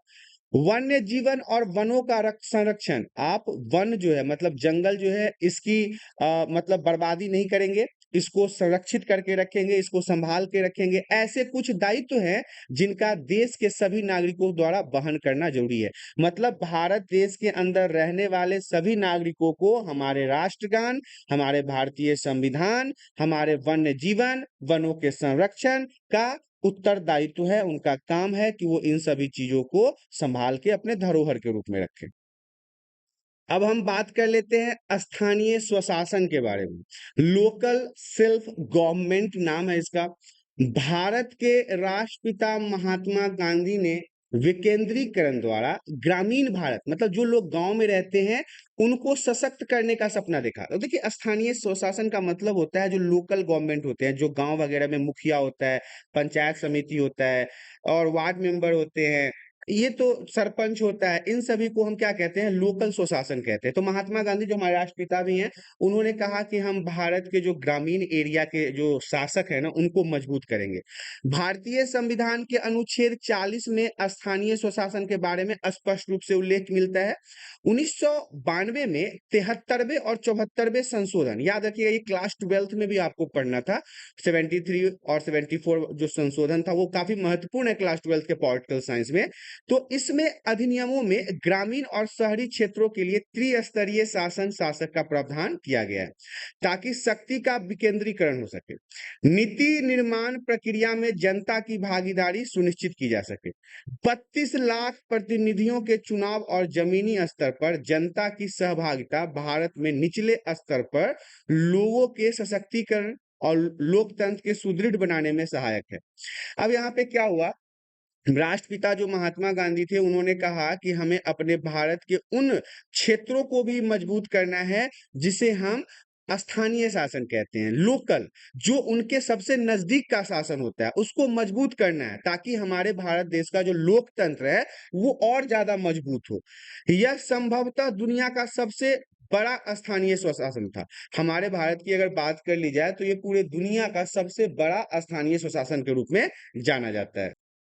वन्य जीवन और वनों का संरक्षण, आप वन जो है मतलब जंगल जो है इसकी मतलब बर्बादी नहीं करेंगे, इसको संरक्षित करके रखेंगे, इसको संभाल के रखेंगे। ऐसे कुछ दायित्व हैं जिनका देश के सभी नागरिकों द्वारा वहन करना जरूरी है। मतलब भारत देश के अंदर रहने वाले सभी नागरिकों को हमारे राष्ट्रगान, हमारे भारतीय संविधान, हमारे वन्य जीवन, वनों के संरक्षण का उत्तरदायित्व है, उनका काम है कि वो इन सभी चीजों को संभाल के अपने धरोहर के रूप में रखें। अब हम बात कर लेते हैं स्थानीय स्वशासन के बारे में। लोकल सेल्फ गवर्नमेंट नाम है इसका। भारत के राष्ट्रपिता महात्मा गांधी ने विकेंद्रीकरण द्वारा ग्रामीण भारत मतलब जो लोग गांव में रहते हैं उनको सशक्त करने का सपना देखा। तो देखिए स्थानीय स्वशासन का मतलब होता है जो लोकल गवर्नमेंट होते हैं, जो गांव वगैरह में मुखिया होता है, पंचायत समिति होता है और वार्ड मेंबर होते हैं, ये तो सरपंच होता है, इन सभी को हम क्या कहते हैं, लोकल स्वशासन कहते हैं। तो महात्मा गांधी जो हमारे राष्ट्रपिता भी हैं, उन्होंने कहा कि हम भारत के जो ग्रामीण एरिया के जो शासक है ना उनको मजबूत करेंगे। भारतीय संविधान के अनुच्छेद 40 में स्थानीय स्वशासन के बारे में स्पष्ट रूप से उल्लेख मिलता है। 1992 में 73वें और 74वें संशोधन, याद रखिएगा ये क्लास 12th में भी आपको पढ़ना था। 73 और 74 जो संशोधन था वो काफी महत्वपूर्ण है क्लास 12th के पॉलिटिकल साइंस में। तो इसमें अधिनियमों में ग्रामीण और शहरी क्षेत्रों के लिए त्रिस्तरीय शासन शासक का प्रावधान किया गया है ताकि शक्ति का विकेंद्रीकरण हो सके, नीति निर्माण प्रक्रिया में जनता की भागीदारी सुनिश्चित की जा सके, 32 लाख प्रतिनिधियों के चुनाव और जमीनी स्तर पर जनता की सहभागिता भारत में निचले स्तर पर लोगों के सशक्तिकरण और लोकतंत्र के सुदृढ़ बनाने में सहायक है। अब यहाँ पे क्या हुआ, राष्ट्रपिता जो महात्मा गांधी थे उन्होंने कहा कि हमें अपने भारत के उन क्षेत्रों को भी मजबूत करना है जिसे हम स्थानीय शासन कहते हैं, लोकल, जो उनके सबसे नजदीक का शासन होता है उसको मजबूत करना है ताकि हमारे भारत देश का जो लोकतंत्र है वो और ज्यादा मजबूत हो। यह संभवतः दुनिया का सबसे बड़ा स्थानीय स्वशासन था। हमारे भारत की अगर बात कर ली जाए तो ये पूरे दुनिया का सबसे बड़ा स्थानीय स्वशासन के रूप में जाना जाता है।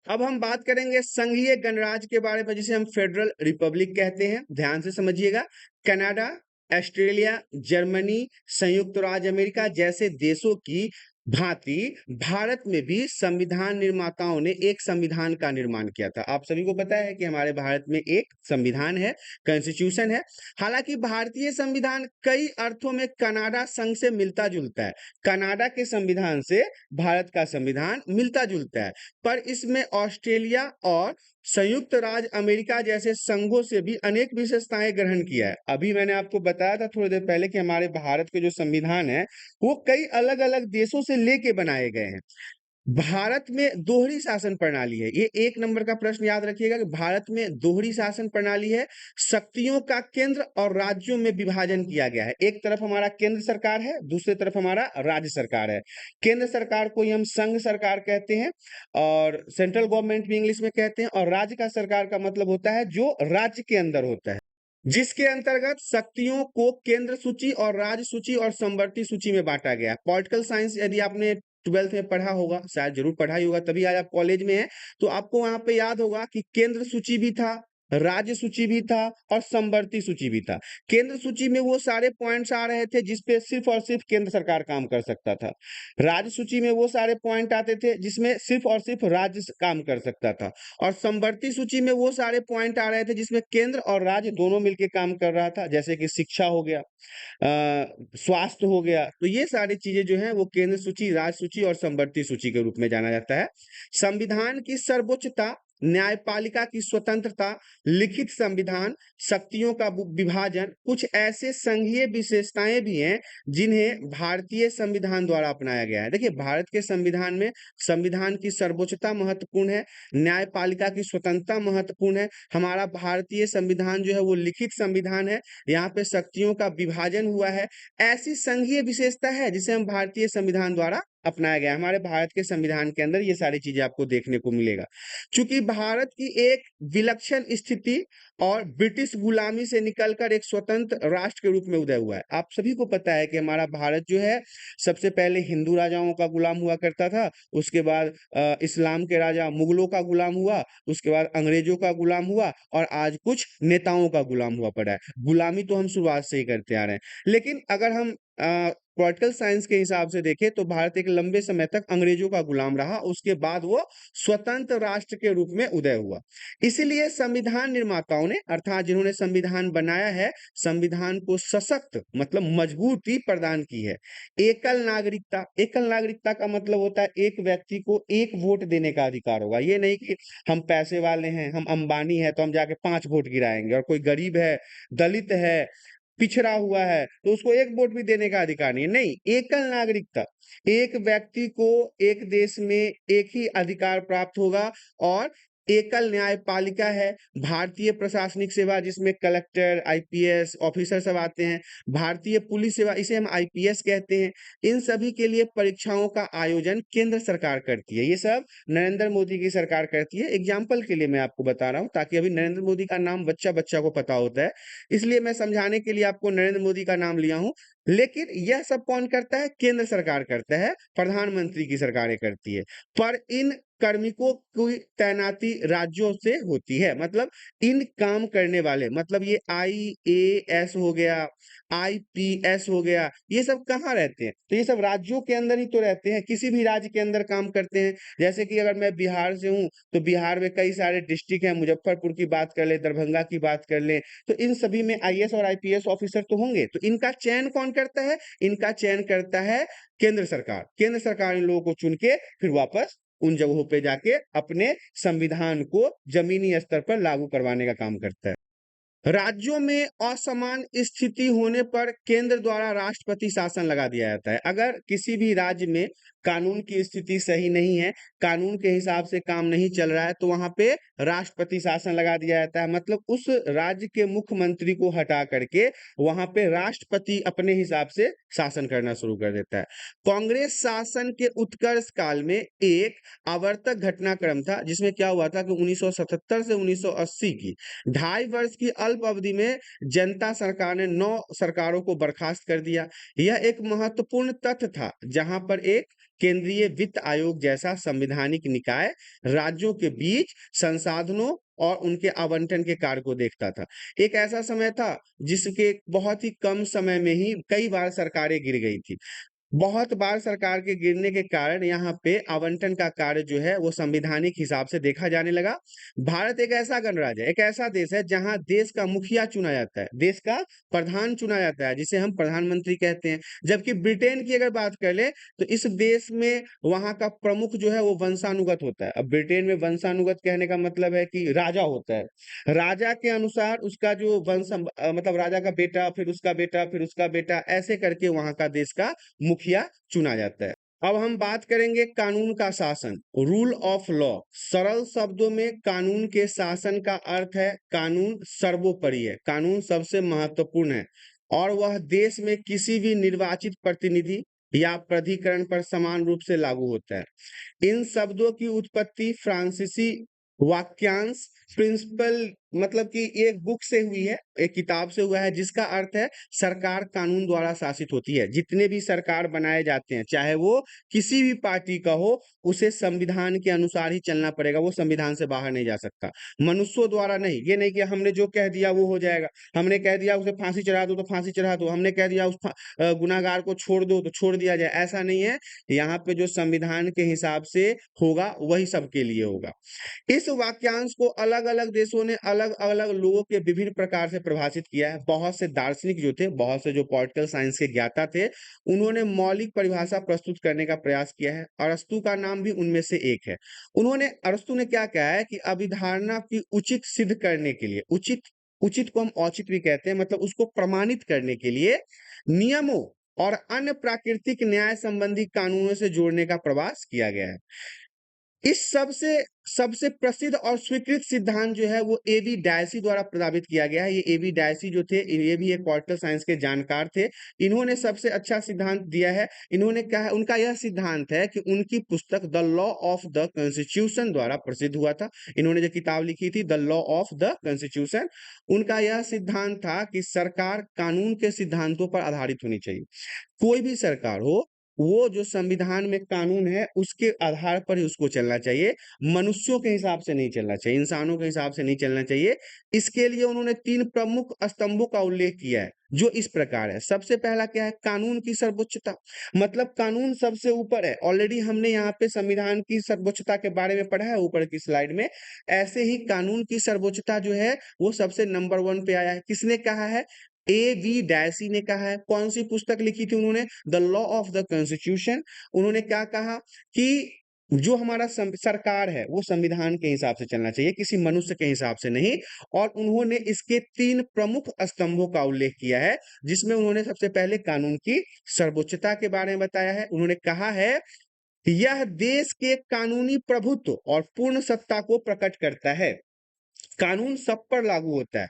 अब हम बात करेंगे संघीय गणराज्य के बारे में, जिसे हम फेडरल रिपब्लिक कहते हैं। ध्यान से समझिएगा, कनाडा, ऑस्ट्रेलिया, जर्मनी, संयुक्त राज्य अमेरिका जैसे देशों की भांति भारत में भी संविधान निर्माताओं ने एक संविधान का निर्माण किया था। आप सभी को पता है कि हमारे भारत में एक संविधान है, कॉन्स्टिट्यूशन है। हालांकि भारतीय संविधान कई अर्थों में कनाडा संघ से मिलता जुलता है। कनाडा के संविधान से भारत का संविधान मिलता जुलता है, पर इसमें ऑस्ट्रेलिया और संयुक्त राज्य अमेरिका जैसे संघों से भी अनेक विशेषताएं ग्रहण किया है। अभी मैंने आपको बताया था थोड़ी देर पहले कि हमारे भारत के जो संविधान है वो कई अलग अलग देशों से लेके बनाए गए हैं। भारत में दोहरी शासन प्रणाली है। ये एक नंबर का प्रश्न याद रखिएगा कि भारत में दोहरी शासन प्रणाली है। शक्तियों का केंद्र और राज्यों में विभाजन किया गया है। एक तरफ हमारा केंद्र सरकार है, दूसरी तरफ हमारा राज्य सरकार है। केंद्र सरकार को ही हम संघ सरकार कहते हैं और सेंट्रल गवर्नमेंट भी इंग्लिश में कहते हैं, और राज्य का सरकार का मतलब होता है जो राज्य के अंदर होता है, जिसके अंतर्गत शक्तियों को केंद्र सूची और राज्य सूची और समवर्ती सूची में बांटा गया है। पॉलिटिकल साइंस यदि आपने 12th में पढ़ा होगा, शायद जरूर पढ़ा ही होगा, तभी आज आप कॉलेज में हैं, तो आपको वहां पे याद होगा कि केंद्र सूची भी था, राज्य सूची भी था और समवर्ती सूची भी था। केंद्र सूची में वो सारे पॉइंट्स आ रहे थे जिसपे सिर्फ और सिर्फ केंद्र सरकार काम कर सकता था। राज्य सूची में वो सारे पॉइंट आते थे जिसमें सिर्फ और सिर्फ राज्य काम कर सकता था। और समवर्ती सूची में वो सारे पॉइंट आ रहे थे जिसमें केंद्र और राज्य दोनों मिलकर काम कर रहा था, जैसे कि शिक्षा हो गया, स्वास्थ्य हो गया। तो ये सारी चीजें जो है वो केंद्र सूची, राज्य सूची और समवर्ती सूची के रूप में जाना जाता है। संविधान की सर्वोच्चता, न्यायपालिका की स्वतंत्रता, लिखित संविधान, शक्तियों का विभाजन कुछ ऐसे संघीय विशेषताएं भी हैं जिन्हें भारतीय संविधान द्वारा अपनाया गया है। देखिए, भारत के संविधान में संविधान की सर्वोच्चता महत्वपूर्ण है, न्यायपालिका की स्वतंत्रता महत्वपूर्ण है। हमारा भारतीय संविधान जो है वो लिखित संविधान है, यहाँ पे शक्तियों का विभाजन हुआ है। ऐसी संघीय विशेषता है जिसे हम भारतीय संविधान द्वारा अपनाया गया। हमारे भारत के संविधान के अंदर ये सारी चीजें आपको देखने को मिलेगा। चूंकि भारत की एक विलक्षण स्थिति और ब्रिटिश गुलामी से निकलकर एक स्वतंत्र राष्ट्र के रूप में उदय हुआ है। आप सभी को पता है कि हमारा भारत जो है सबसे पहले हिंदू राजाओं का गुलाम हुआ करता था, उसके बाद इस्लाम के राजा मुगलों का गुलाम हुआ, उसके बाद अंग्रेजों का गुलाम हुआ और आज कुछ नेताओं का गुलाम हुआ पड़ा है। गुलामी तो हम शुरुआत से ही करते आ रहे हैं, लेकिन अगर हम पॉलिटिकल साइंस के हिसाब से देखें तो भारत एक लंबे समय तक अंग्रेजों का गुलाम रहा, उसके बाद वो स्वतंत्र राष्ट्र के रूप में उदय हुआ। इसीलिए संविधान निर्माताओं ने, अर्थात जिन्होंने संविधान बनाया है, संविधान को सशक्त मतलब मजबूती प्रदान की है। एकल नागरिकता, एकल नागरिकता का मतलब होता है एक व्यक्ति को एक वोट देने का अधिकार होगा। ये नहीं कि हम पैसे वाले हैं, हम अंबानी है तो हम जाके 5 वोट गिराएंगे, और कोई गरीब है, दलित है, पिछड़ा हुआ है तो उसको एक वोट भी देने का अधिकार नहीं है। नहीं, एकल नागरिकता, एक व्यक्ति को एक देश में एक ही अधिकार प्राप्त होगा। और एकल न्यायपालिका है, भारतीय प्रशासनिक सेवा जिसमें कलेक्टर, आईपीएस ऑफिसर सब आते हैं, भारतीय पुलिस सेवा, इसे हम आईपीएस कहते हैं। इन सभी के लिए परीक्षाओं का आयोजन केंद्र सरकार करती है। ये सब नरेंद्र मोदी की सरकार करती है। एग्जाम्पल के लिए मैं आपको बता रहा हूँ, ताकि अभी नरेंद्र मोदी का नाम बच्चा बच्चा को पता होता है, इसलिए मैं समझाने के लिए आपको नरेंद्र मोदी का नाम लिया हूं। लेकिन यह सब कौन करता है? केंद्र सरकार करता है, प्रधानमंत्री की सरकारें करती है। पर इन कार्मिकों की तैनाती राज्यों से होती है। मतलब इन काम करने वाले, मतलब ये आईएएस हो गया, आईपीएस हो गया, ये सब कहाँ रहते हैं? तो ये सब राज्यों के अंदर ही तो रहते हैं, किसी भी राज्य के अंदर काम करते हैं। जैसे कि अगर मैं बिहार से हूँ तो बिहार में कई सारे डिस्ट्रिक्ट हैं, मुजफ्फरपुर की बात कर ले, दरभंगा की बात कर ले, तो इन सभी में आईएएस और आईपीएस ऑफिसर तो होंगे। तो इनका चयन कौन करता है? इनका चयन करता है केंद्र सरकार। केंद्र सरकार इन लोगों को चुन के फिर वापस उन जगहों पे जाके अपने संविधान को जमीनी स्तर पर लागू करवाने का काम करता है। राज्यों में असमान स्थिति होने पर केंद्र द्वारा राष्ट्रपति शासन लगा दिया जाता है। अगर किसी भी राज्य में कानून की स्थिति सही नहीं है, कानून के हिसाब से काम नहीं चल रहा है, तो वहाँ पे राष्ट्रपति शासन लगा दिया जाता है। मतलब उस राज्य के मुख्यमंत्री को हटा करके वहाँ पे राष्ट्रपति अपने हिसाब से शासन करना शुरू कर देता है। कांग्रेस शासन के उत्कर्ष काल में एक आवर्तक घटनाक्रम था, जिसमें क्या हुआ था कि 1977 से 1980 की 2.5 वर्ष की अल्प अवधि में जनता सरकार ने 9 सरकारों को बर्खास्त कर दिया। यह एक महत्वपूर्ण तथ्य था, जहां पर एक केंद्रीय वित्त आयोग जैसा संवैधानिक निकाय राज्यों के बीच संसाधनों और उनके आवंटन के कार्य को देखता था। एक ऐसा समय था जिसके बहुत ही कम समय में ही कई बार सरकारें गिर गई थी। बहुत बार सरकार के गिरने के कारण यहाँ पे आवंटन का कार्य जो है वो संवैधानिक हिसाब से देखा जाने लगा। भारत एक ऐसा गणराज्य है, एक ऐसा देश है जहाँ देश का मुखिया चुना जाता है, देश का प्रधान चुना जाता है, जिसे हम प्रधानमंत्री कहते हैं। जबकि ब्रिटेन की अगर बात कर ले तो इस देश में वहाँ का प्रमुख जो है वो वंशानुगत होता है। अब ब्रिटेन में वंशानुगत कहने का मतलब है कि राजा होता है, राजा के अनुसार उसका जो मतलब राजा का बेटा, फिर उसका बेटा, फिर उसका बेटा, ऐसे करके वहाँ का देश का मुखिया चुना जाता है। अब हम बात करेंगे कानून का शासन, रूल ऑफ लॉ। सरल शब्दों में कानून के शासन का अर्थ है कानून सर्वोपरि है, कानून सबसे महत्वपूर्ण है और वह देश में किसी भी निर्वाचित प्रतिनिधि या प्राधिकरण पर समान रूप से लागू होता है। इन शब्दों की उत्पत्ति फ्रांसीसी वाक्यांश प्रिंसिपल मतलब कि एक बुक से हुई है, एक किताब से हुआ है, जिसका अर्थ है सरकार कानून द्वारा शासित होती है। जितने भी सरकार बनाए जाते हैं, चाहे वो किसी भी पार्टी का हो, उसे संविधान के अनुसार ही चलना पड़ेगा, वो संविधान से बाहर नहीं जा सकता, मनुष्यों द्वारा नहीं। ये नहीं कि हमने जो कह दिया वो हो जाएगा, हमने कह दिया उसे फांसी चढ़ा दो तो फांसी चढ़ा दो, हमने कह दिया उस गुनाहगार को छोड़ दो तो छोड़ दिया जाए, ऐसा नहीं है। यहाँ पे जो संविधान के हिसाब से होगा वही सबके लिए होगा। इस वाक्यांश को अलग अलग देशों ने अलग अलग लोगों के विभिन्न प्रकार से परिभाषित किया है। बहुत से दार्शनिक जो थे, बहुत से जो पॉलिटिकल साइंस के ज्ञाता थे, उन्होंने मौलिक परिभाषा प्रस्तुत करने का प्रयास किया है। अरस्तु का नाम भी उनमें से एक है। अरस्तु ने क्या कहा है कि अभिधारणा की उचित सिद्ध करने के लिए, उचित उचित को हम औचित भी कहते हैं, मतलब उसको प्रमाणित करने के लिए नियमों और अन्य प्राकृतिक न्याय संबंधी कानूनों से जोड़ने का प्रयास किया गया है। इस सबसे सबसे प्रसिद्ध और स्वीकृत सिद्धांत जो है वो एबी डायसी द्वारा प्रस्तावित किया गया है। ये एबी डायसी जो थे, ये भी एक पॉलिटिकल साइंस के जानकार थे। इन्होंने सबसे अच्छा सिद्धांत दिया है। इन्होंने कहा, उनका यह सिद्धांत है कि उनकी पुस्तक the law of the constitution द्वारा प्रसिद्ध हुआ था। इन्होंने जो किताब लिखी थी the law of the constitution, उनका यह सिद्धांत था कि सरकार कानून के सिद्धांतों पर आधारित होनी चाहिए। कोई भी सरकार हो, वो जो संविधान में कानून है उसके आधार पर ही उसको चलना चाहिए, मनुष्यों के हिसाब से नहीं चलना चाहिए, इंसानों के हिसाब से नहीं चलना चाहिए। इसके लिए उन्होंने 3 प्रमुख स्तंभों का उल्लेख किया है, जो इस प्रकार है। सबसे पहला क्या है? कानून की सर्वोच्चता, मतलब कानून सबसे ऊपर है। ऑलरेडी हमने यहाँ पे संविधान की सर्वोच्चता के बारे में पढ़ा है ऊपर की स्लाइड में। ऐसे ही कानून की सर्वोच्चता जो है वो सबसे नंबर 1 पे आया है। किसने कहा है? एवी डायसी ने कहा है। कौन सी पुस्तक लिखी थी उन्होंने? The law of the constitution. उन्होंने क्या कहा कि जो हमारा सरकार है वो संविधान के हिसाब से चलना चाहिए, किसी मनुष्य के हिसाब से नहीं। और उन्होंने इसके 3 प्रमुख स्तंभों का उल्लेख किया है, जिसमें उन्होंने सबसे पहले कानून की सर्वोच्चता के बारे में बताया है। उन्होंने कहा है कि यह देश के कानूनी प्रभुत्व और पूर्ण सत्ता को प्रकट करता है। कानून सब पर लागू होता है,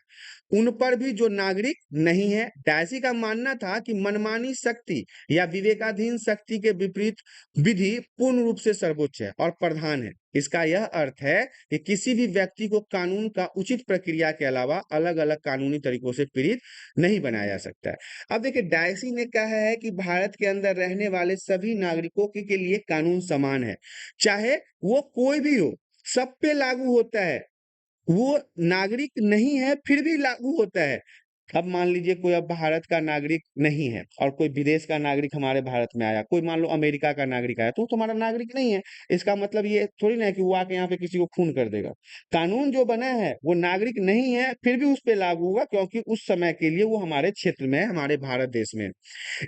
उन पर भी जो नागरिक नहीं है। डायसी का मानना था कि मनमानी शक्ति या विवेकाधीन शक्ति के विपरीत विधि पूर्ण रूप से सर्वोच्च है और प्रधान है। इसका यह अर्थ है कि किसी भी व्यक्ति को कानून का उचित प्रक्रिया के अलावा अलग अलग कानूनी तरीकों से पीड़ित नहीं बनाया जा सकता है। अब देखिए, डायसी ने कहा है कि भारत के अंदर रहने वाले सभी नागरिकों के लिए कानून समान है, चाहे वो कोई भी हो, सब पे लागू होता है। वो नागरिक नहीं है फिर भी लागू होता है। अब मान लीजिए कोई अब भारत का नागरिक नहीं है और कोई विदेश का नागरिक हमारे भारत में आया, कोई मान लो अमेरिका का नागरिक आया, तो वो तुम्हारा नागरिक नहीं है। इसका मतलब ये थोड़ी ना है कि वो आके यहाँ पे किसी को खून कर देगा। कानून जो बना है वो नागरिक नहीं है फिर भी उस पे लागू होगा, क्योंकि उस समय के लिए वो हमारे क्षेत्र में है, हमारे भारत देश में है।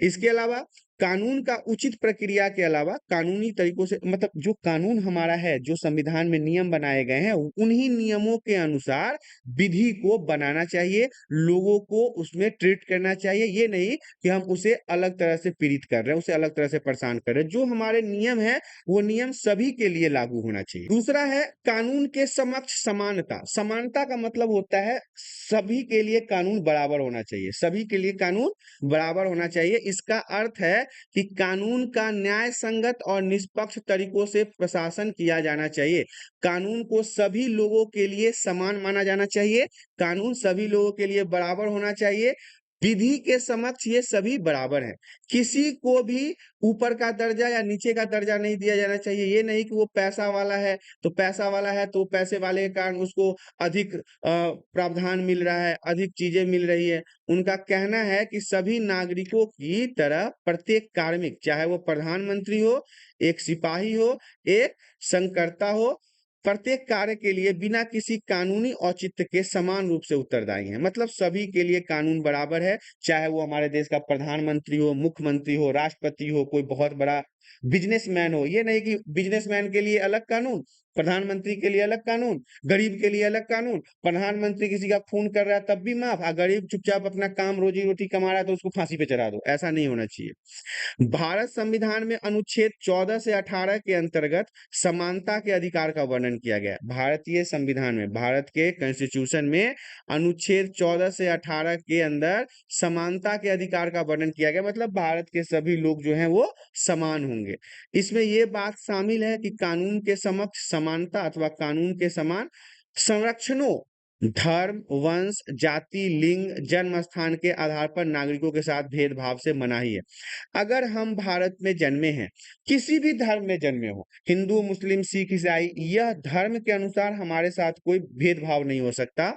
इसके अलावा कानून का उचित प्रक्रिया के अलावा कानूनी तरीकों से मतलब जो कानून हमारा है, जो संविधान में नियम बनाए गए हैं, उन्हीं नियमों के अनुसार विधि को बनाना चाहिए, लोगों को उसमें ट्रीट करना चाहिए। ये नहीं कि हम उसे अलग तरह से पीड़ित कर रहे हैं, उसे अलग तरह से परेशान कर रहे हैं। जो हमारे नियम है, वो नियम सभी के लिए लागू होना चाहिए। दूसरा है कानून के समक्ष समानता। समानता का मतलब होता है सभी के लिए कानून बराबर होना चाहिए, सभी के लिए कानून बराबर होना चाहिए। इसका अर्थ है कि कानून का न्याय संगत और निष्पक्ष तरीकों से प्रशासन किया जाना चाहिए। कानून को सभी लोगों के लिए समान माना जाना चाहिए, कानून सभी लोगों के लिए बराबर होना चाहिए। विधि के समक्ष ये सभी बराबर हैं। किसी को भी ऊपर का दर्जा या नीचे का दर्जा नहीं दिया जाना चाहिए। ये नहीं कि वो पैसा वाला है तो पैसा वाला है तो पैसे वाले के कारण उसको अधिक प्रावधान मिल रहा है, अधिक चीजें मिल रही है। उनका कहना है कि सभी नागरिकों की तरह प्रत्येक कार्मिक, चाहे वो प्रधानमंत्री हो, एक सिपाही हो, एक संकर्ता हो, प्रत्येक कार्य के लिए बिना किसी कानूनी औचित्य के समान रूप से उत्तरदायी हैं। मतलब सभी के लिए कानून बराबर है, चाहे वो हमारे देश का प्रधानमंत्री हो, मुख्यमंत्री हो, राष्ट्रपति हो, कोई बहुत बड़ा बिजनेसमैन हो। ये नहीं कि बिजनेसमैन के लिए अलग कानून, प्रधानमंत्री के लिए अलग कानून, गरीब के लिए अलग कानून। प्रधानमंत्री किसी का खून कर रहा है तब भी माफ, गरीब चुपचाप अपना काम रोजी रोटी कमा रहा है तो उसको फांसी पे चढ़ा दो। ऐसा नहीं होना चाहिए। भारत संविधान में अनुच्छेद 14 से 18 के अंतर्गत समानता के अधिकार का वर्णन किया गया है। भारतीय संविधान में, भारत के कॉन्स्टिट्यूशन में अनुच्छेद 14 से 18 के अंदर समानता के अधिकार का वर्णन किया गया। मतलब भारत के सभी लोग जो हैं वो समान होंगे। इसमें ये बात शामिल है कि कानून के समक्ष समानता अथवा कानून के समान संरक्षणों धर्म, वंश, जाति, लिंग, जन्म स्थान के आधार पर नागरिकों के साथ भेदभाव से मनाही है। अगर हम भारत में जन्मे हैं, किसी भी धर्म में जन्मे हो, हिंदू, मुस्लिम, सिख, ईसाई, यह धर्म के अनुसार हमारे साथ कोई भेदभाव नहीं हो सकता,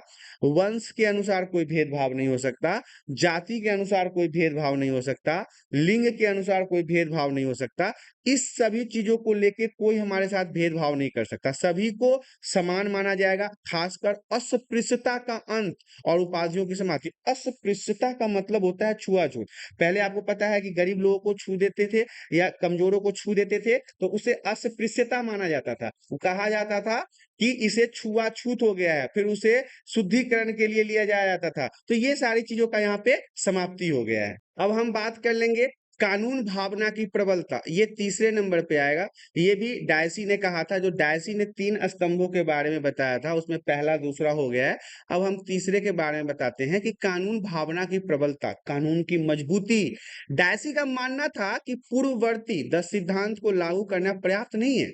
वंश के अनुसार कोई भेदभाव नहीं हो सकता, जाति के अनुसार कोई भेदभाव नहीं हो सकता, लिंग के अनुसार कोई भेदभाव नहीं हो सकता। इस सभी चीजों को लेके कोई हमारे साथ भेदभाव नहीं कर सकता, सभी को समान माना जाएगा। खासकर अस्पृश्यता का अंत और उपाधियों की समाप्ति। अस्पृश्यता का मतलब होता है छुआछूत। पहले आपको पता है कि गरीब लोगों को छू देते थे या कमजोरों को छू देते थे तो उसे अस्पृश्यता माना जाता था। कहा जाता था कि इसे छुआछूत हो गया है, फिर उसे शुद्धिकरण के लिए लिया जाया जाता था। तो ये सारी चीजों का यहाँ पे समाप्ति हो गया है। अब हम बात कर लेंगे कानून भावना की प्रबलता, ये तीसरे नंबर पे आएगा। ये भी डायसी ने कहा था। जो डायसी ने 3 स्तंभों के बारे में बताया था उसमें पहला दूसरा हो गया है। अब हम तीसरे के बारे में बताते हैं कि कानून भावना की प्रबलता, कानून की मजबूती। डायसी का मानना था कि पूर्ववर्ती 10 सिद्धांत को लागू करना पर्याप्त नहीं है।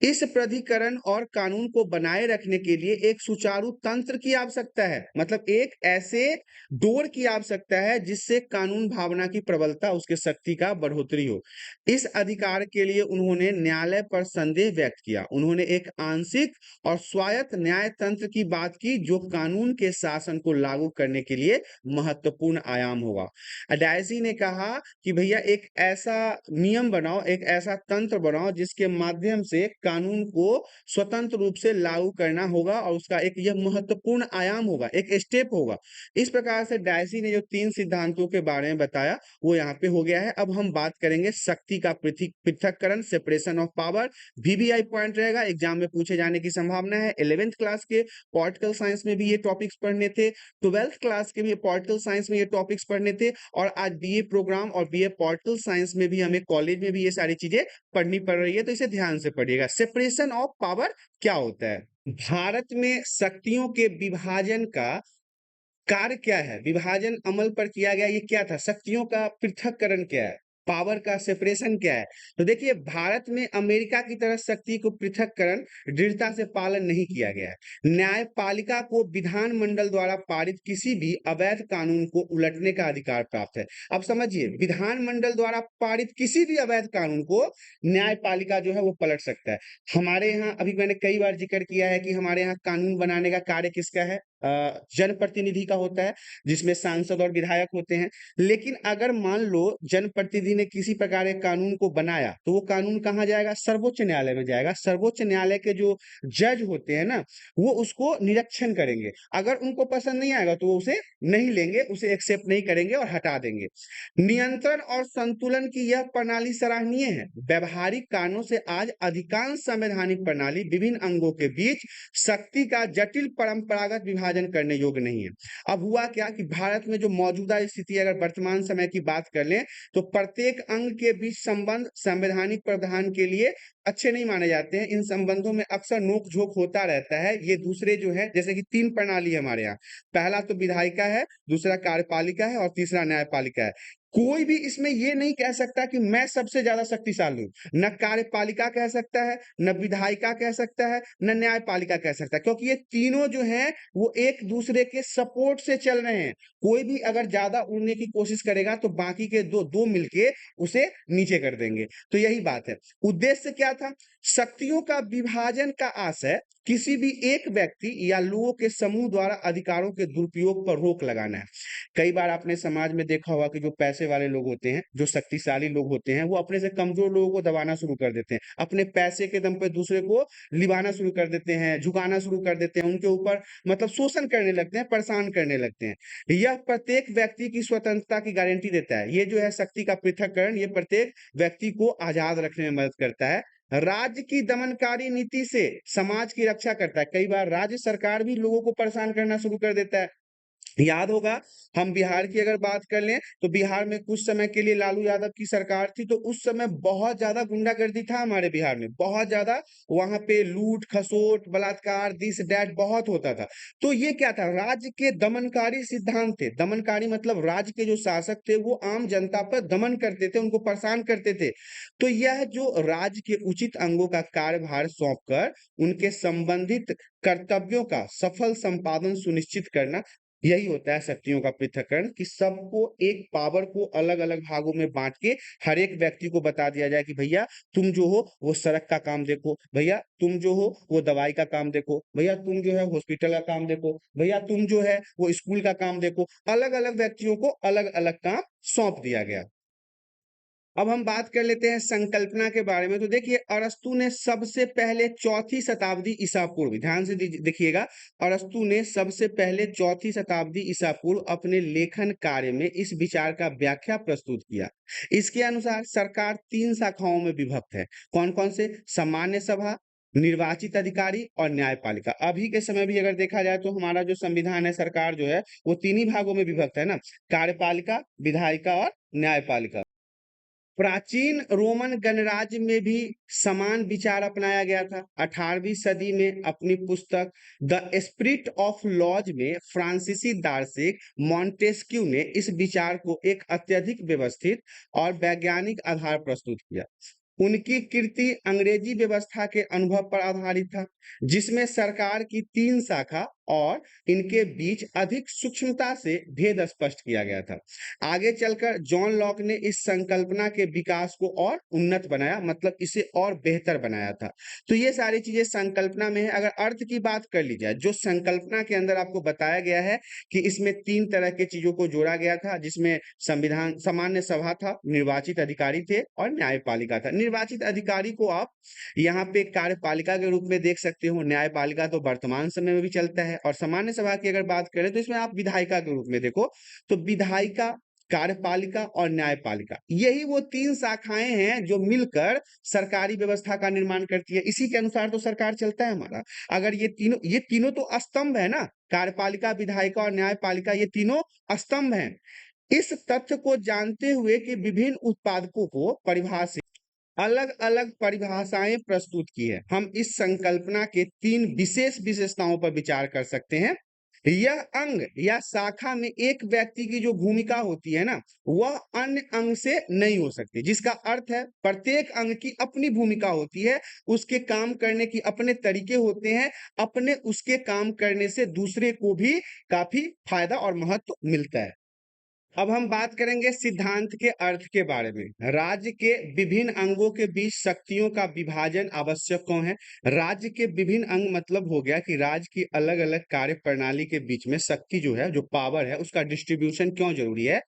इस प्राधिकरण और कानून को बनाए रखने के लिए एक सुचारू तंत्र की आवश्यकता है। मतलब एक ऐसे डोर की आवश्यकता है जिससे कानून भावना की प्रबलता, उसके शक्ति का बढ़ोतरी हो। इस अधिकार के लिए उन्होंने न्यायालय पर संदेह व्यक्त किया। उन्होंने एक आंशिक और स्वायत्त न्याय तंत्र की बात की जो कानून के शासन को लागू करने के लिए महत्वपूर्ण आयाम होगा। डायसी ने कहा कि भैया एक ऐसा नियम बनाओ, एक ऐसा तंत्र बनाओ जिसके माध्यम से कानून को स्वतंत्र रूप से लागू करना होगा और उसका एक यह महत्वपूर्ण आयाम होगा, एक स्टेप होगा। इस प्रकार से डायसी ने जो 3 सिद्धांतों के बारे में बताया वो यहाँ पे हो गया है। अब हम बात करेंगे शक्ति का पृथक्करण, separation of power. VVI point रहेगा, एग्जाम में पूछे जाने की संभावना है। 11th क्लास के पॉलिटिकल साइंस में भी ये टॉपिक्स पढ़ने थे, 12th क्लास के भी पॉलिटिकल साइंस में ये टॉपिक्स पढ़ने थे, और आज बीए प्रोग्राम और बीए पॉलिटिकल साइंस में भी हमें कॉलेज में भी ये सारी चीजें पढ़नी पड़ रही है, तो इसे ध्यान से पढ़िएगा। सेपरेशन ऑफ पावर क्या होता है? भारत में शक्तियों के विभाजन का कार्य क्या है? विभाजन अमल पर किया गया, ये क्या था? शक्तियों का पृथक्करण क्या है? पावर का सेपरेशन क्या है? तो देखिए भारत में अमेरिका की तरह शक्ति को पृथक्करण दृढ़ता से पालन नहीं किया गया है। न्यायपालिका को विधानमंडल द्वारा पारित किसी भी अवैध कानून को उलटने का अधिकार प्राप्त है। अब समझिए, विधानमंडल द्वारा पारित किसी भी अवैध कानून को न्यायपालिका जो है वो पलट सकता है। हमारे यहाँ अभी मैंने कई बार जिक्र किया है कि हमारे यहाँ कानून बनाने का कार्य किसका है? जनप्रतिनिधि का होता है, जिसमें सांसद और विधायक होते हैं। लेकिन अगर मान लो जनप्रतिनिधि ने किसी प्रकार के कानून को बनाया, तो वो कानून कहाँ जाएगा? सर्वोच्च न्यायालय में जाएगा। सर्वोच्च न्यायालय के जो जज होते हैं ना, वो उसको निरीक्षण करेंगे। अगर उनको पसंद नहीं आएगा तो वो उसे नहीं लेंगे, उसे एक्सेप्ट नहीं करेंगे और हटा देंगे। नियंत्रण और संतुलन की यह प्रणाली सराहनीय है। व्यवहारिक कारणों से आज अधिकांश संवैधानिक प्रणाली विभिन्न अंगों के बीच शक्ति का जटिल परंपरागत विभाजन करने योग्य नहीं है। अब हुआ क्या कि भारत में जो मौजूदा स्थिति, अगर वर्तमान समय की बात कर लें, तो प्रत्येक अंग के बीच संबंध संवैधानिक प्रावधान के लिए अच्छे नहीं माने जाते हैं। इन संबंधों में अक्सर नोक झोंक होता रहता है। ये दूसरे जो है, जैसे कि 3 प्रणाली है हमारे यहाँ। पहला तो विधायिका है, दूसरा कार्यपालिका है और तीसरा न्यायपालिका है। कोई भी इसमें ये नहीं कह सकता कि मैं सबसे ज्यादा शक्तिशाली हूँ। न कार्यपालिका कह सकता है, न विधायिका कह सकता है, न न्यायपालिका कह सकता है, क्योंकि ये तीनों जो हैं वो एक दूसरे के सपोर्ट से चल रहे हैं। कोई भी अगर ज्यादा उड़ने की कोशिश करेगा तो बाकी के दो मिलके उसे नीचे कर देंगे। तो यही बात है। उद्देश्य क्या था? शक्तियों का विभाजन का आशय किसी भी एक व्यक्ति या लोगों के समूह द्वारा अधिकारों के दुरुपयोग पर रोक लगाना है। कई बार आपने समाज में देखा होगा कि जो पैसे वाले लोग होते हैं, जो शक्तिशाली लोग होते हैं, वो अपने से कमजोर लोगों को दबाना शुरू कर देते हैं। अपने पैसे के दम पे दूसरे को लिबाना शुरू कर देते हैं, झुकाना शुरू कर देते हैं, उनके ऊपर मतलब शोषण करने लगते हैं, परेशान करने लगते हैं। यह प्रत्येक व्यक्ति की स्वतंत्रता की गारंटी देता है। ये जो है शक्ति का पृथक्करण, ये प्रत्येक व्यक्ति को आजाद रखने में मदद करता है। राज्य की दमनकारी नीति से समाज की रक्षा करता है। कई बार राज्य सरकार भी लोगों को परेशान करना शुरू कर देता है। याद होगा, हम बिहार की अगर बात कर लें, तो बिहार में कुछ समय के लिए लालू यादव की सरकार थी, तो उस समय बहुत ज्यादा गुंडागर्दी था हमारे बिहार में, बहुत ज्यादा। वहां पे लूट खसोट बलात्कार दिस दैट बहुत होता था। तो ये क्या था? राज्य के दमनकारी सिद्धांत थे। दमनकारी मतलब राज्य के जो शासक थे वो आम जनता पर दमन करते थे, उनको परेशान करते थे। तो यह जो राज्य के उचित अंगों का कार्यभार सौंप कर उनके संबंधित कर्तव्यों का सफल संपादन सुनिश्चित करना, यही होता है शक्तियों का पृथक्करण, कि सबको एक पावर को अलग अलग भागों में बांट के हर एक व्यक्ति को बता दिया जाए कि भैया तुम जो हो वो सड़क का काम देखो, भैया तुम जो हो वो दवाई का काम देखो, भैया तुम जो है हॉस्पिटल का काम देखो, भैया तुम जो है वो स्कूल का काम देखो। अलग अलग व्यक्तियों को अलग अलग काम सौंप दिया गया। अब हम बात कर लेते हैं संकल्पना के बारे में। तो देखिए, अरस्तु ने सबसे पहले 4वीं शताब्दी ईसा पूर्व, ध्यान से देखिएगा, अरस्तु ने सबसे पहले 4वीं शताब्दी ईसा पूर्व अपने लेखन कार्य में इस विचार का व्याख्या प्रस्तुत किया। इसके अनुसार सरकार 3 शाखाओं में विभक्त है। कौन कौन से? सामान्य सभा, निर्वाचित अधिकारी और न्यायपालिका। अभी के समय भी अगर देखा जाए तो हमारा जो संविधान है, सरकार जो है वो 3 ही भागों में विभक्त है ना, कार्यपालिका, विधायिका और न्यायपालिका। प्राचीन रोमन गणराज्य में भी समान विचार अपनाया गया था। 18वीं सदी में अपनी पुस्तक द स्पिरिट ऑफ लॉज में फ्रांसीसी दार्शनिक मॉन्टेस्क्यू ने इस विचार को एक अत्यधिक व्यवस्थित और वैज्ञानिक आधार प्रस्तुत किया। उनकी कृति अंग्रेजी व्यवस्था के अनुभव पर आधारित था, जिसमें सरकार की 3 शाखा और इनके बीच अधिक सूक्ष्मता से भेद स्पष्ट किया गया था। आगे चलकर जॉन लॉक ने इस संकल्पना के विकास को और उन्नत बनाया, मतलब इसे और बेहतर बनाया था। तो ये सारी चीजें संकल्पना में है। अगर अर्थ की बात कर ली जाए, जो संकल्पना के अंदर आपको बताया गया है कि इसमें 3 तरह के चीजों को जोड़ा गया था, जिसमें संविधान, सामान्य सभा था, निर्वाचित अधिकारी थे और न्यायपालिका था। निर्वाचित अधिकारी को आप यहाँ पे कार्यपालिका के रूप में देख सकते हो, न्यायपालिका तो वर्तमान समय में भी चलता है। और सामान्य सभा की अगर बात करें तो इसमें आप विधायिका के रूप में देखो, तो विधायिका, कार्यपालिका और न्यायपालिका, यही वो 3 शाखाएं हैं जो मिलकर सरकारी व्यवस्था का निर्माण करती है। इसी के अनुसार तो सरकार चलता है हमारा। अगर ये तीनों तो स्तंभ है ना, कार्यपालिका, विधायिका और न्यायपालिका, ये तीनों स्तंभ हैं। इस तथ्य को जानते हुए कि विभिन्न उत्पादकों को परिभाषित अलग अलग परिभाषाएं प्रस्तुत की है, हम इस संकल्पना के 3 विशेष विशेषताओं पर विचार कर सकते हैं। यह अंग या शाखा में एक व्यक्ति की जो भूमिका होती है ना, वह अन्य अंग से नहीं हो सकती, जिसका अर्थ है प्रत्येक अंग की अपनी भूमिका होती है, उसके काम करने की अपने तरीके होते हैं, अपने उसके काम करने से दूसरे को भी काफी फायदा और महत्व मिलता है। अब हम बात करेंगे सिद्धांत के अर्थ के बारे में। राज्य के विभिन्न अंगों के बीच शक्तियों का विभाजन आवश्यक क्यों है? राज्य के विभिन्न अंग मतलब हो गया कि राज्य की अलग अलग कार्य प्रणाली के बीच में शक्ति जो है, जो पावर है, उसका डिस्ट्रीब्यूशन क्यों जरूरी है?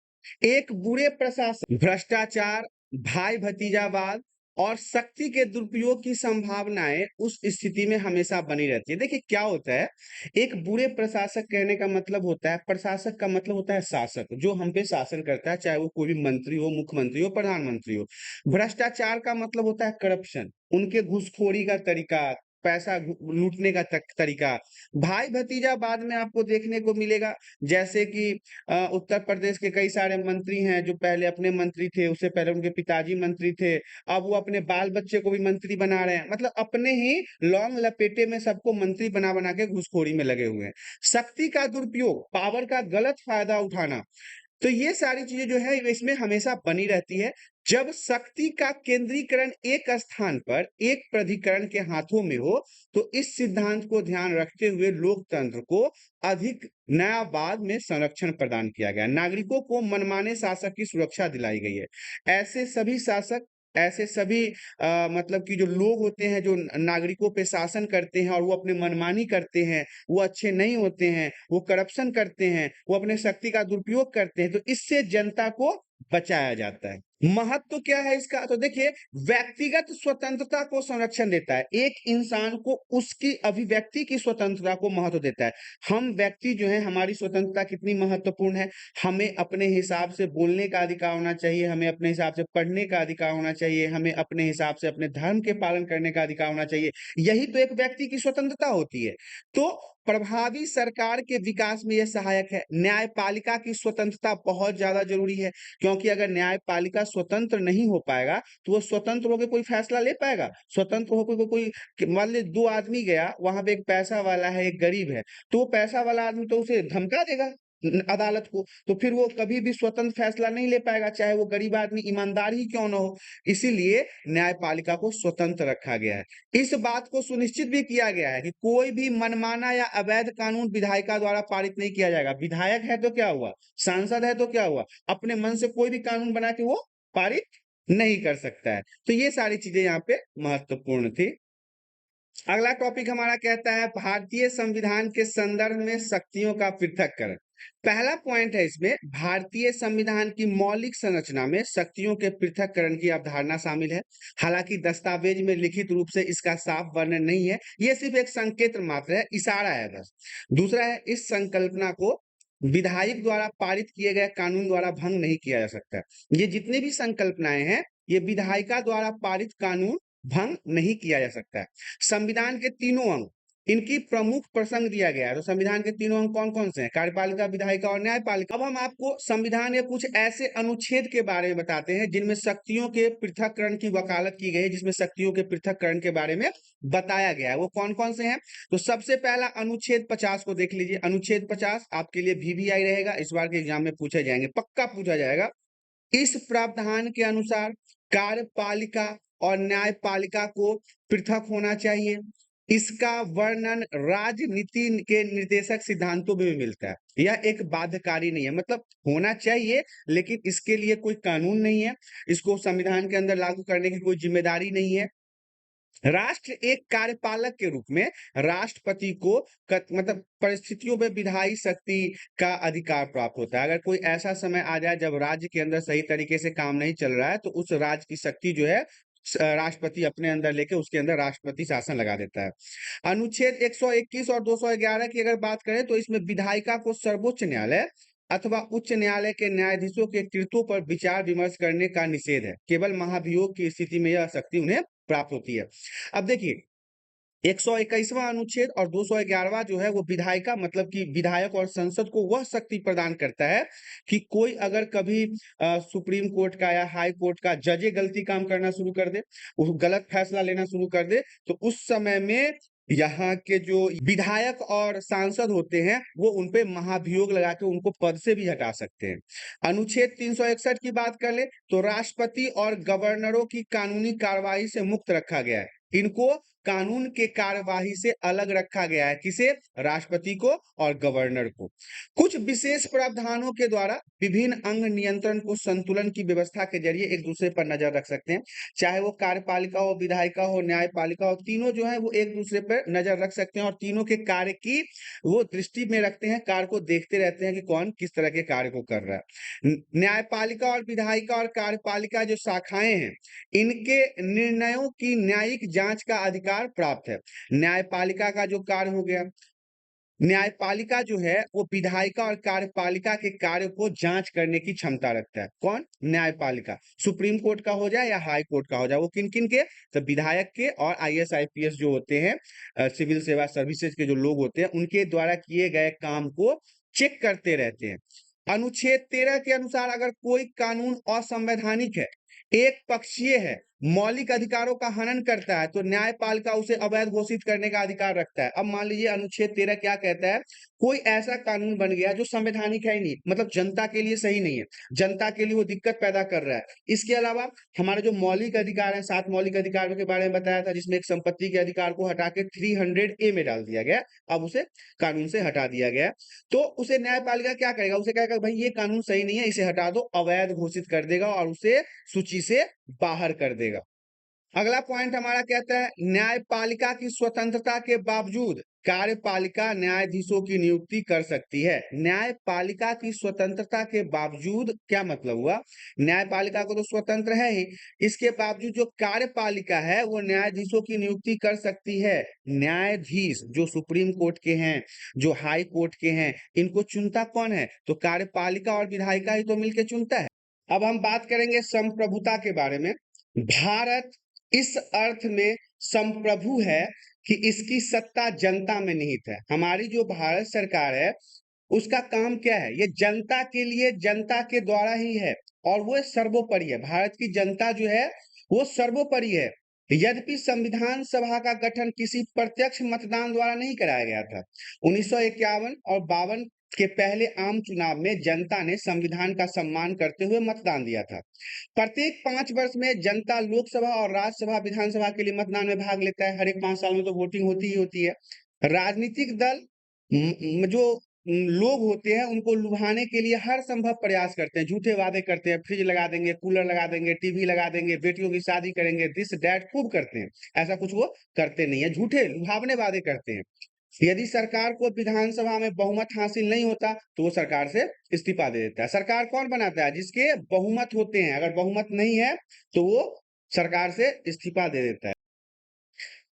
एक बुरे प्रशासन, भ्रष्टाचार, भाई भतीजावाद और शक्ति के दुरुपयोग की संभावनाएं उस स्थिति में हमेशा बनी रहती है। देखिए क्या होता है, एक बुरे प्रशासक कहने का मतलब होता है, प्रशासक का मतलब होता है शासक, जो हम पे शासन करता है, चाहे वो कोई भी मंत्री हो, मुख्यमंत्री हो, प्रधानमंत्री हो। भ्रष्टाचार का मतलब होता है करप्शन, उनके घूसखोरी का तरीका, पैसा लूटने का तरीका। भाई भतीजावाद में आपको देखने को मिलेगा, जैसे कि उत्तर प्रदेश के कई सारे मंत्री हैं जो पहले अपने मंत्री थे, उससे पहले उनके पिताजी मंत्री थे, अब वो अपने बाल बच्चे को भी मंत्री बना रहे हैं, मतलब अपने ही लौंग लपेटे में सबको मंत्री बना बना के घुसखोरी में लगे हुए हैं। शक्ति का दुरुपयोग, पावर का गलत फायदा उठाना, तो ये सारी चीजें जो है इसमें हमेशा बनी रहती है। जब शक्ति का केंद्रीकरण एक स्थान पर एक प्राधिकरण के हाथों में हो, तो इस सिद्धांत को ध्यान रखते हुए लोकतंत्र को अधिक न्यायवाद में संरक्षण प्रदान किया गया। नागरिकों को मनमाने शासक की सुरक्षा दिलाई गई है। ऐसे सभी शासक, ऐसे सभी मतलब कि जो लोग होते हैं जो नागरिकों पे शासन करते हैं और वो अपने मनमानी करते हैं, वो अच्छे नहीं होते हैं, वो करप्शन करते हैं, वो अपने शक्ति का दुरुपयोग करते हैं, तो इससे जनता को बचाया जाता है। महत्व क्या है इसका? तो देखिए, व्यक्तिगत स्वतंत्रता को संरक्षण देता है, एक इंसान को उसकी अभिव्यक्ति की स्वतंत्रता को महत्व देता है। हम व्यक्ति जो है, हमारी स्वतंत्रता कितनी महत्वपूर्ण है। हमें अपने हिसाब से बोलने का अधिकार होना चाहिए, हमें अपने हिसाब से पढ़ने का अधिकार होना चाहिए, हमें अपने हिसाब से अपने धर्म के पालन करने का अधिकार होना चाहिए। यही तो एक व्यक्ति की स्वतंत्रता होती है। तो प्रभावी सरकार के विकास में यह सहायक है। न्यायपालिका की स्वतंत्रता बहुत ज्यादा जरूरी है, क्योंकि अगर न्यायपालिका स्वतंत्र नहीं हो पाएगा तो वो स्वतंत्र होकर कोई फैसला ले पाएगा? स्वतंत्र होकर कोई मान ली दो आदमी गया, वहां पे एक पैसा वाला है, एक गरीब है, तो वो पैसा वाला आदमी तो उसे धमका देगा अदालत को, तो फिर वो कभी भी स्वतंत्र फैसला नहीं ले पाएगा, चाहे वो गरीब आदमी ईमानदार ही क्यों ना हो। इसीलिए न्यायपालिका को स्वतंत्र रखा गया है। इस बात को सुनिश्चित भी किया गया है कि कोई भी मनमाना या अवैध कानून विधायिका द्वारा पारित नहीं किया जाएगा। विधायक है तो क्या हुआ, सांसद है तो क्या हुआ, अपने मन से कोई भी कानून बना के वो पारित नहीं कर सकता है। तो ये सारी चीजें यहाँ पे महत्वपूर्ण थी। अगला टॉपिक हमारा कहता है भारतीय संविधान के संदर्भ में शक्तियों का पृथक्करण। पहला पॉइंट है इसमें, भारतीय संविधान की मौलिक संरचना में शक्तियों के पृथक्करण की अवधारणा शामिल है। हालांकि दस्तावेज में लिखित रूप से इसका साफ वर्णन नहीं है, यह सिर्फ एक संकेत मात्र है, इशारा है बस। दूसरा है, इस संकल्पना को विधायक द्वारा पारित किए गए कानून द्वारा भंग नहीं किया जा सकता। ये जितने भी संकल्पनाएं हैं, ये विधायिका द्वारा पारित कानून भंग नहीं किया जा सकता है। संविधान के तीनों अंग, इनकी प्रमुख प्रसंग दिया गया है। तो संविधान के तीनों अंग कौन कौन से हैं? कार्यपालिका, विधायिका और न्यायपालिका। अब हम आपको संविधान के कुछ ऐसे अनुच्छेद के बारे में बताते हैं जिनमें शक्तियों के पृथक्करण की वकालत की गई है, जिसमें शक्तियों के पृथक्करण के बारे में बताया गया है। वो कौन कौन से हैं? तो सबसे पहला अनुच्छेद 50 को देख लीजिए। अनुच्छेद 50 आपके लिए VVI रहेगा, इस बार के एग्जाम में पूछे जाएंगे, पक्का पूछा जाएगा। इस प्रावधान के अनुसार कार्यपालिका और न्यायपालिका को पृथक होना चाहिए। इसका वर्णन राजनीति के निर्देशक सिद्धांतों में भी मिलता है। यह एक बाध्यकारी नहीं है, मतलब होना चाहिए लेकिन इसके लिए कोई कानून नहीं है, इसको संविधान के अंदर लागू करने की कोई जिम्मेदारी नहीं है। राष्ट्र एक कार्यपालक के रूप में राष्ट्रपति को मतलब परिस्थितियों में विधायी शक्ति का अधिकार प्राप्त होता है। अगर कोई ऐसा समय आ जाए जब राज्य के अंदर सही तरीके से काम नहीं चल रहा है, तो उस राज्य की शक्ति जो है राष्ट्रपति अपने अंदर लेके उसके अंदर राष्ट्रपति शासन लगा देता है। अनुच्छेद 121 और 211 की अगर बात करें तो इसमें विधायिका को सर्वोच्च न्यायालय अथवा उच्च न्यायालय के न्यायाधीशों के कृत्यों पर विचार विमर्श करने का निषेध है। केवल महाभियोग की स्थिति में यह शक्ति उन्हें प्राप्त होती है। अब देखिए, 121वां अनुच्छेद और 211वां जो है वो विधायिका मतलब कि विधायक और संसद को वह शक्ति प्रदान करता है कि कोई अगर कभी सुप्रीम कोर्ट का या हाई कोर्ट का जजे गलती काम करना शुरू कर दे, वो गलत फैसला लेना शुरू कर दे, तो उस समय में यहाँ के जो विधायक और सांसद होते हैं वो उनपे महाभियोग लगा के उनको पद से भी हटा सकते हैं। अनुच्छेद 361 की बात कर ले तो राष्ट्रपति और गवर्नरों की कानूनी कार्रवाई से मुक्त रखा गया है। इनको कानून के कार्यवाही से अलग रखा गया है। किसे? राष्ट्रपति को और गवर्नर को। कुछ विशेष प्रावधानों के द्वारा विभिन्न अंग नियंत्रण को संतुलन की व्यवस्था के जरिए एक दूसरे पर नजर रख सकते हैं। चाहे वो कार्यपालिका हो, विधायिका हो, न्यायपालिका हो, तीनों जो है वो एक दूसरे पर नजर रख सकते हैं और तीनों के कार्य की वो दृष्टि में रखते हैं, कार्य को देखते रहते हैं कि कौन किस तरह के कार्य को कर रहा है। न्यायपालिका और विधायिका और कार्यपालिका जो शाखाएं हैं, इनके निर्णयों की न्यायिक जांच का अधिकार प्राप्त है। न्यायपालिका का जो कार्य हो गया, न्यायपालिका जो है वो विधायिका और कार्यपालिका के कार्य को जांच करने की क्षमता रखता है। कौन? न्यायपालिका। सुप्रीम कोर्ट का हो जाए या हाई कोर्ट का हो जाए, वो किन किन के? तो विधायक के और आईएएस आईपीएस जो होते हैं, सिविल सेवा सर्विसेज के जो लोग होते हैं, उनके द्वारा किए गए काम को चेक करते रहते हैं। अनुच्छेद 13 के अनुसार अगर कोई कानून असंवैधानिक है, एक पक्षीय है, मौलिक अधिकारों का हनन करता है, तो न्यायपालिका उसे अवैध घोषित करने का अधिकार रखता है। अब मान लीजिए अनुच्छेद 13 क्या कहता है? कोई ऐसा कानून बन गया जो संवैधानिक है ही नहीं, मतलब जनता के लिए सही नहीं है, जनता के लिए वो दिक्कत पैदा कर रहा है। इसके अलावा हमारे जो मौलिक अधिकार है, 7 मौलिक अधिकारों के बारे में बताया था, जिसमें एक संपत्ति के अधिकार को हटा के 300A में डाल दिया गया, अब उसे कानून से हटा दिया गया। तो उसे न्यायपालिका क्या करेगा? उसे कहेगा भाई ये कानून सही नहीं है, इसे हटा दो, अवैध घोषित कर देगा और उसे सूची से बाहर कर देगा। अगला पॉइंट हमारा कहता है न्यायपालिका की स्वतंत्रता के बावजूद कार्यपालिका न्यायाधीशों की नियुक्ति कर सकती है। न्यायपालिका की स्वतंत्रता के बावजूद क्या मतलब हुआ? न्यायपालिका को तो स्वतंत्र है ही, इसके बावजूद जो कार्यपालिका है वो न्यायाधीशों की नियुक्ति कर सकती है। न्यायाधीश जो सुप्रीम कोर्ट के हैं, जो हाई कोर्ट के हैं, इनको चुनता कौन है? तो कार्यपालिका और विधायिका ही तो मिलकर चुनता है। अब हम बात करेंगे संप्रभुता के बारे में। भारत इस अर्थ में संप्रभु है कि इसकी सत्ता जनता में निहित है। हमारी जो भारत सरकार है उसका काम क्या है? ये जनता के लिए, जनता के द्वारा ही है और वो सर्वोपरि है। भारत की जनता जो है वो सर्वोपरि है। यद्यपि संविधान सभा का गठन किसी प्रत्यक्ष मतदान द्वारा नहीं कराया गया था। 1951 और 52 के पहले आम चुनाव में जनता ने संविधान का सम्मान करते हुए मतदान दिया था। प्रत्येक 5 वर्ष में जनता लोकसभा और राज्यसभा विधानसभा के लिए मतदान में भाग लेता है। हर एक 5 साल में तो वोटिंग होती ही होती है। राजनीतिक दल जो लोग होते हैं उनको लुभाने के लिए हर संभव प्रयास करते हैं, झूठे वादे करते हैं, फ्रिज लगा देंगे, कूलर लगा देंगे, टीवी लगा देंगे, बेटियों की शादी करेंगे, दिस दैट खूब करते हैं। ऐसा कुछ वो करते नहीं है, झूठे लुभावने वादे करते हैं। यदि सरकार को विधानसभा में बहुमत हासिल नहीं होता तो वो सरकार से इस्तीफा दे देता है। सरकार कौन बनाता है? जिसके बहुमत होते हैं। अगर बहुमत नहीं है तो वो सरकार से इस्तीफा दे देता है।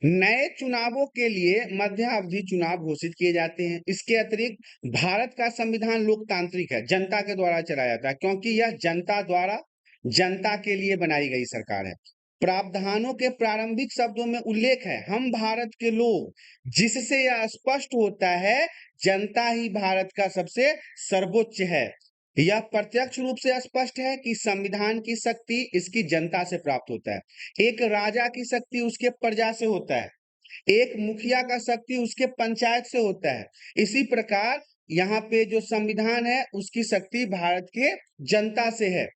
नए चुनावों के लिए मध्यावधि चुनाव घोषित किए जाते हैं। इसके अतिरिक्त भारत का संविधान लोकतांत्रिक है, जनता के द्वारा चलाया जाता है, क्योंकि यह जनता द्वारा जनता के लिए बनाई गई सरकार है। प्रावधानों के प्रारंभिक शब्दों में उल्लेख है हम भारत के लोग, जिससे यह स्पष्ट होता है जनता ही भारत का सबसे सर्वोच्च है। यह प्रत्यक्ष रूप से स्पष्ट है कि संविधान की शक्ति इसकी जनता से प्राप्त होता है। एक राजा की शक्ति उसके प्रजा से होता है, एक मुखिया का शक्ति उसके पंचायत से होता है। इसी प्रकार यहाँ पे जो संविधान है उसकी शक्ति भारत के जनता से है।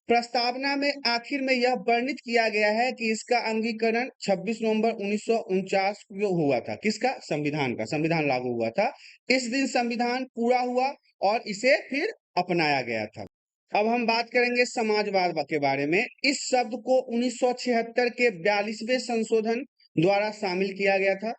प्रस्तावना में आखिर में यह वर्णित किया गया है कि इसका अंगीकरण 26 नवंबर 1949 को हुआ था। किसका? संविधान का। संविधान लागू हुआ था, इस दिन संविधान पूरा हुआ और इसे फिर अपनाया गया था। अब हम बात करेंगे समाजवाद के बारे में। इस शब्द को 1976 के 42वें संशोधन द्वारा शामिल किया गया था,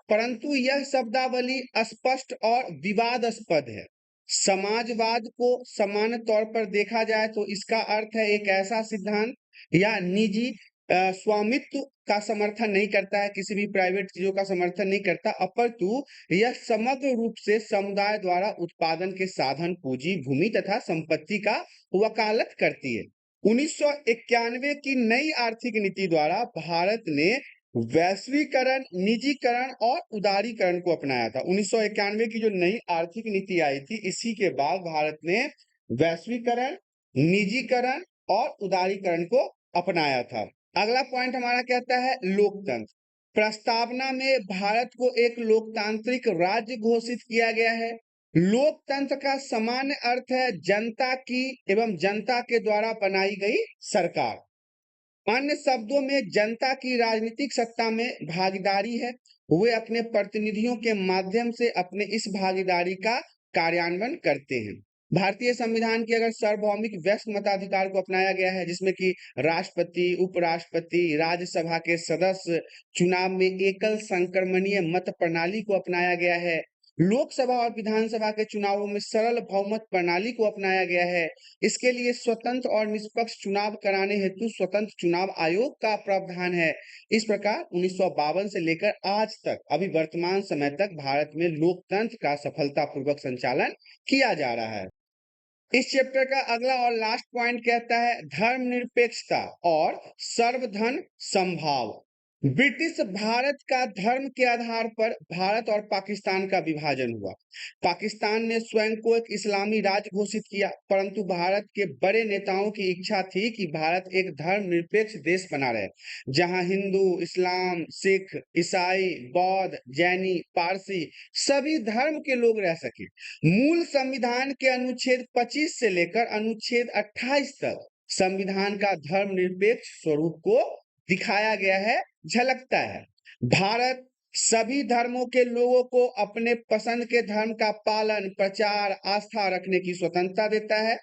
परंतु यह शब्दावली अस्पष्ट और विवादास्पद है। समाजवाद को सामान्य तौर पर देखा जाए तो इसका अर्थ है एक ऐसा सिद्धांत या निजी स्वामित्व का समर्थन नहीं करता है, किसी भी प्राइवेट चीजों का समर्थन नहीं करता, अपितु यह समग्र रूप से समुदाय द्वारा उत्पादन के साधन, पूंजी, भूमि तथा संपत्ति का वकालत करती है। 1991 की नई आर्थिक नीति द्वारा भारत ने वैश्वीकरण, निजीकरण और उदारीकरण को अपनाया था। 1991 की जो नई आर्थिक नीति आई थी, इसी के बाद भारत ने वैश्वीकरण, निजीकरण और उदारीकरण को अपनाया था। अगला पॉइंट हमारा कहता है लोकतंत्र। प्रस्तावना में भारत को एक लोकतांत्रिक राज्य घोषित किया गया है। लोकतंत्र का सामान्य अर्थ है जनता की एवं जनता के द्वारा बनाई गई सरकार। अन्य शब्दों में जनता की राजनीतिक सत्ता में भागीदारी है। वे अपने प्रतिनिधियों के माध्यम से अपने इस भागीदारी का कार्यान्वयन करते हैं। भारतीय संविधान की अगर सार्वभौमिक व्यस्क मताधिकार को अपनाया गया है, जिसमें कि राष्ट्रपति, उपराष्ट्रपति, राज्यसभा के सदस्य चुनाव में एकल संक्रमणीय मत प्रणाली को अपनाया गया है। लोकसभा और विधानसभा के चुनावों में सरल बहुमत प्रणाली को अपनाया गया है। इसके लिए स्वतंत्र और निष्पक्ष चुनाव कराने हेतु स्वतंत्र चुनाव आयोग का प्रावधान है। इस प्रकार 1952 से लेकर आज तक अभी वर्तमान समय तक भारत में लोकतंत्र का सफलतापूर्वक संचालन किया जा रहा है। इस चैप्टर का अगला और लास्ट पॉइंट कहता है धर्मनिरपेक्षता और सर्वधर्म समभाव। ब्रिटिश भारत का धर्म के आधार पर भारत और पाकिस्तान का विभाजन हुआ। पाकिस्तान ने स्वयं को एक इस्लामी राज्य घोषित किया, परंतु भारत के बड़े नेताओं की इच्छा थी कि भारत एक धर्मनिरपेक्ष देश बना रहे, जहां हिंदू, इस्लाम, सिख, ईसाई, बौद्ध, जैनी, पारसी सभी धर्म के लोग रह सके। मूल संविधान के अनुच्छेद 25 से लेकर अनुच्छेद 28 तक संविधान का धर्मनिरपेक्ष स्वरूप को दिखाया गया है, झलकता है। भारत सभी धर्मों के लोगों को अपने पसंद के धर्म का पालन, प्रचार, आस्था रखने की स्वतंत्रता देता है।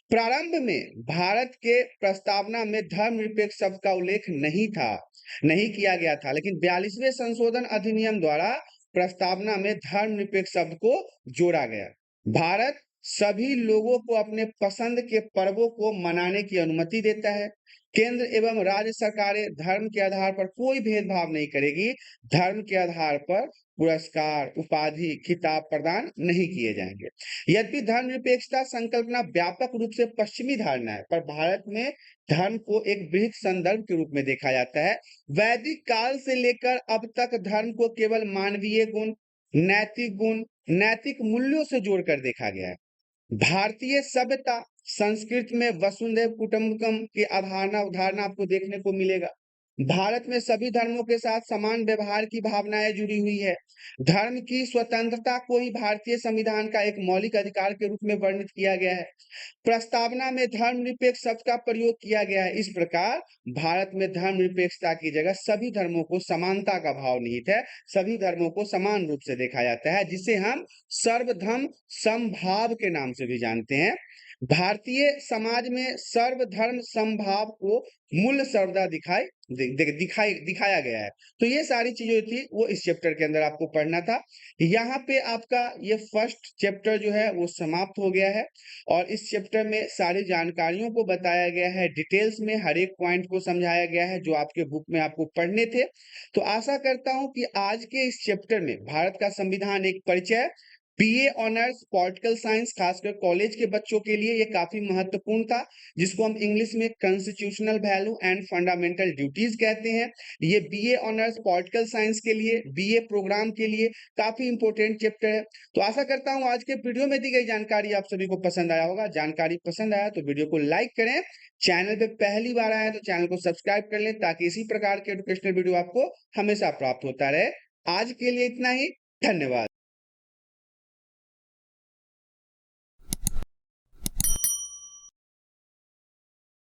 प्रारंभ में भारत के प्रस्तावना में धर्मनिरपेक्ष शब्द का उल्लेख नहीं किया गया था, लेकिन 42वें संशोधन अधिनियम द्वारा प्रस्तावना में धर्मनिरपेक्ष शब्द को जोड़ा गया। भारत सभी लोगों को अपने पसंद के पर्वों को मनाने की अनुमति देता है। केंद्र एवं राज्य सरकारें धर्म के आधार पर कोई भेदभाव नहीं करेगी। धर्म के आधार पर पुरस्कार, उपाधि, खिताब प्रदान नहीं किए जाएंगे। यद्यपि धर्मनिरपेक्षता संकल्पना व्यापक रूप से पश्चिमी धारणा है, पर भारत में धर्म को एक बृहत संदर्भ के रूप में देखा जाता है। वैदिक काल से लेकर अब तक धर्म को केवल मानवीय गुण, नैतिक गुण, नैतिक मूल्यों से जोड़कर देखा गया है। भारतीय सभ्यता संस्कृत में वसुधैव कुटुंबकम की अवधारणा आपको देखने को मिलेगा। भारत में सभी धर्मों के साथ समान व्यवहार की भावनाएं जुड़ी हुई है। धर्म की स्वतंत्रता को ही भारतीय संविधान का एक मौलिक अधिकार के रूप में वर्णित किया गया है। प्रस्तावना में धर्मनिरपेक्ष शब्द का प्रयोग किया गया है। इस प्रकार भारत में धर्मनिरपेक्षता की जगह सभी धर्मों को समानता का भाव निहित है। सभी धर्मों को समान रूप से देखा जाता है, जिसे हम सर्वधर्म समभाव के नाम से भी जानते हैं। भारतीय समाज में सर्वधर्म समभाव को मूल्य सर्वदा दिखाया गया है। तो ये सारी चीजें थी वो इस चैप्टर के अंदर आपको पढ़ना था। यहाँ पे आपका ये फर्स्ट चैप्टर जो है वो समाप्त हो गया है और इस चैप्टर में सारी जानकारियों को बताया गया है, डिटेल्स में हर एक पॉइंट को समझाया गया है जो आपके बुक में आपको पढ़ने थे। तो आशा करता हूं कि आज के इस चैप्टर में भारत का संविधान एक परिचय, बीए ऑनर्स पॉलिटिकल साइंस खासकर कॉलेज के बच्चों के लिए ये काफी महत्वपूर्ण था, जिसको हम इंग्लिश में constitutional value and fundamental duties कहते हैं। ये बीए ऑनर्स पॉलिटिकल साइंस के लिए, बीए प्रोग्राम के लिए काफी इंपॉर्टेंट चैप्टर है। तो आशा करता हूँ आज के वीडियो में दी गई जानकारी आप सभी को पसंद आया होगा। जानकारी पसंद आया तो वीडियो को लाइक करें, चैनल पे पहली बार आए तो चैनल को सब्सक्राइब कर लें ताकि इसी प्रकार के एजुकेशनल वीडियो आपको हमेशा प्राप्त होता रहे। आज के लिए इतना ही, धन्यवाद।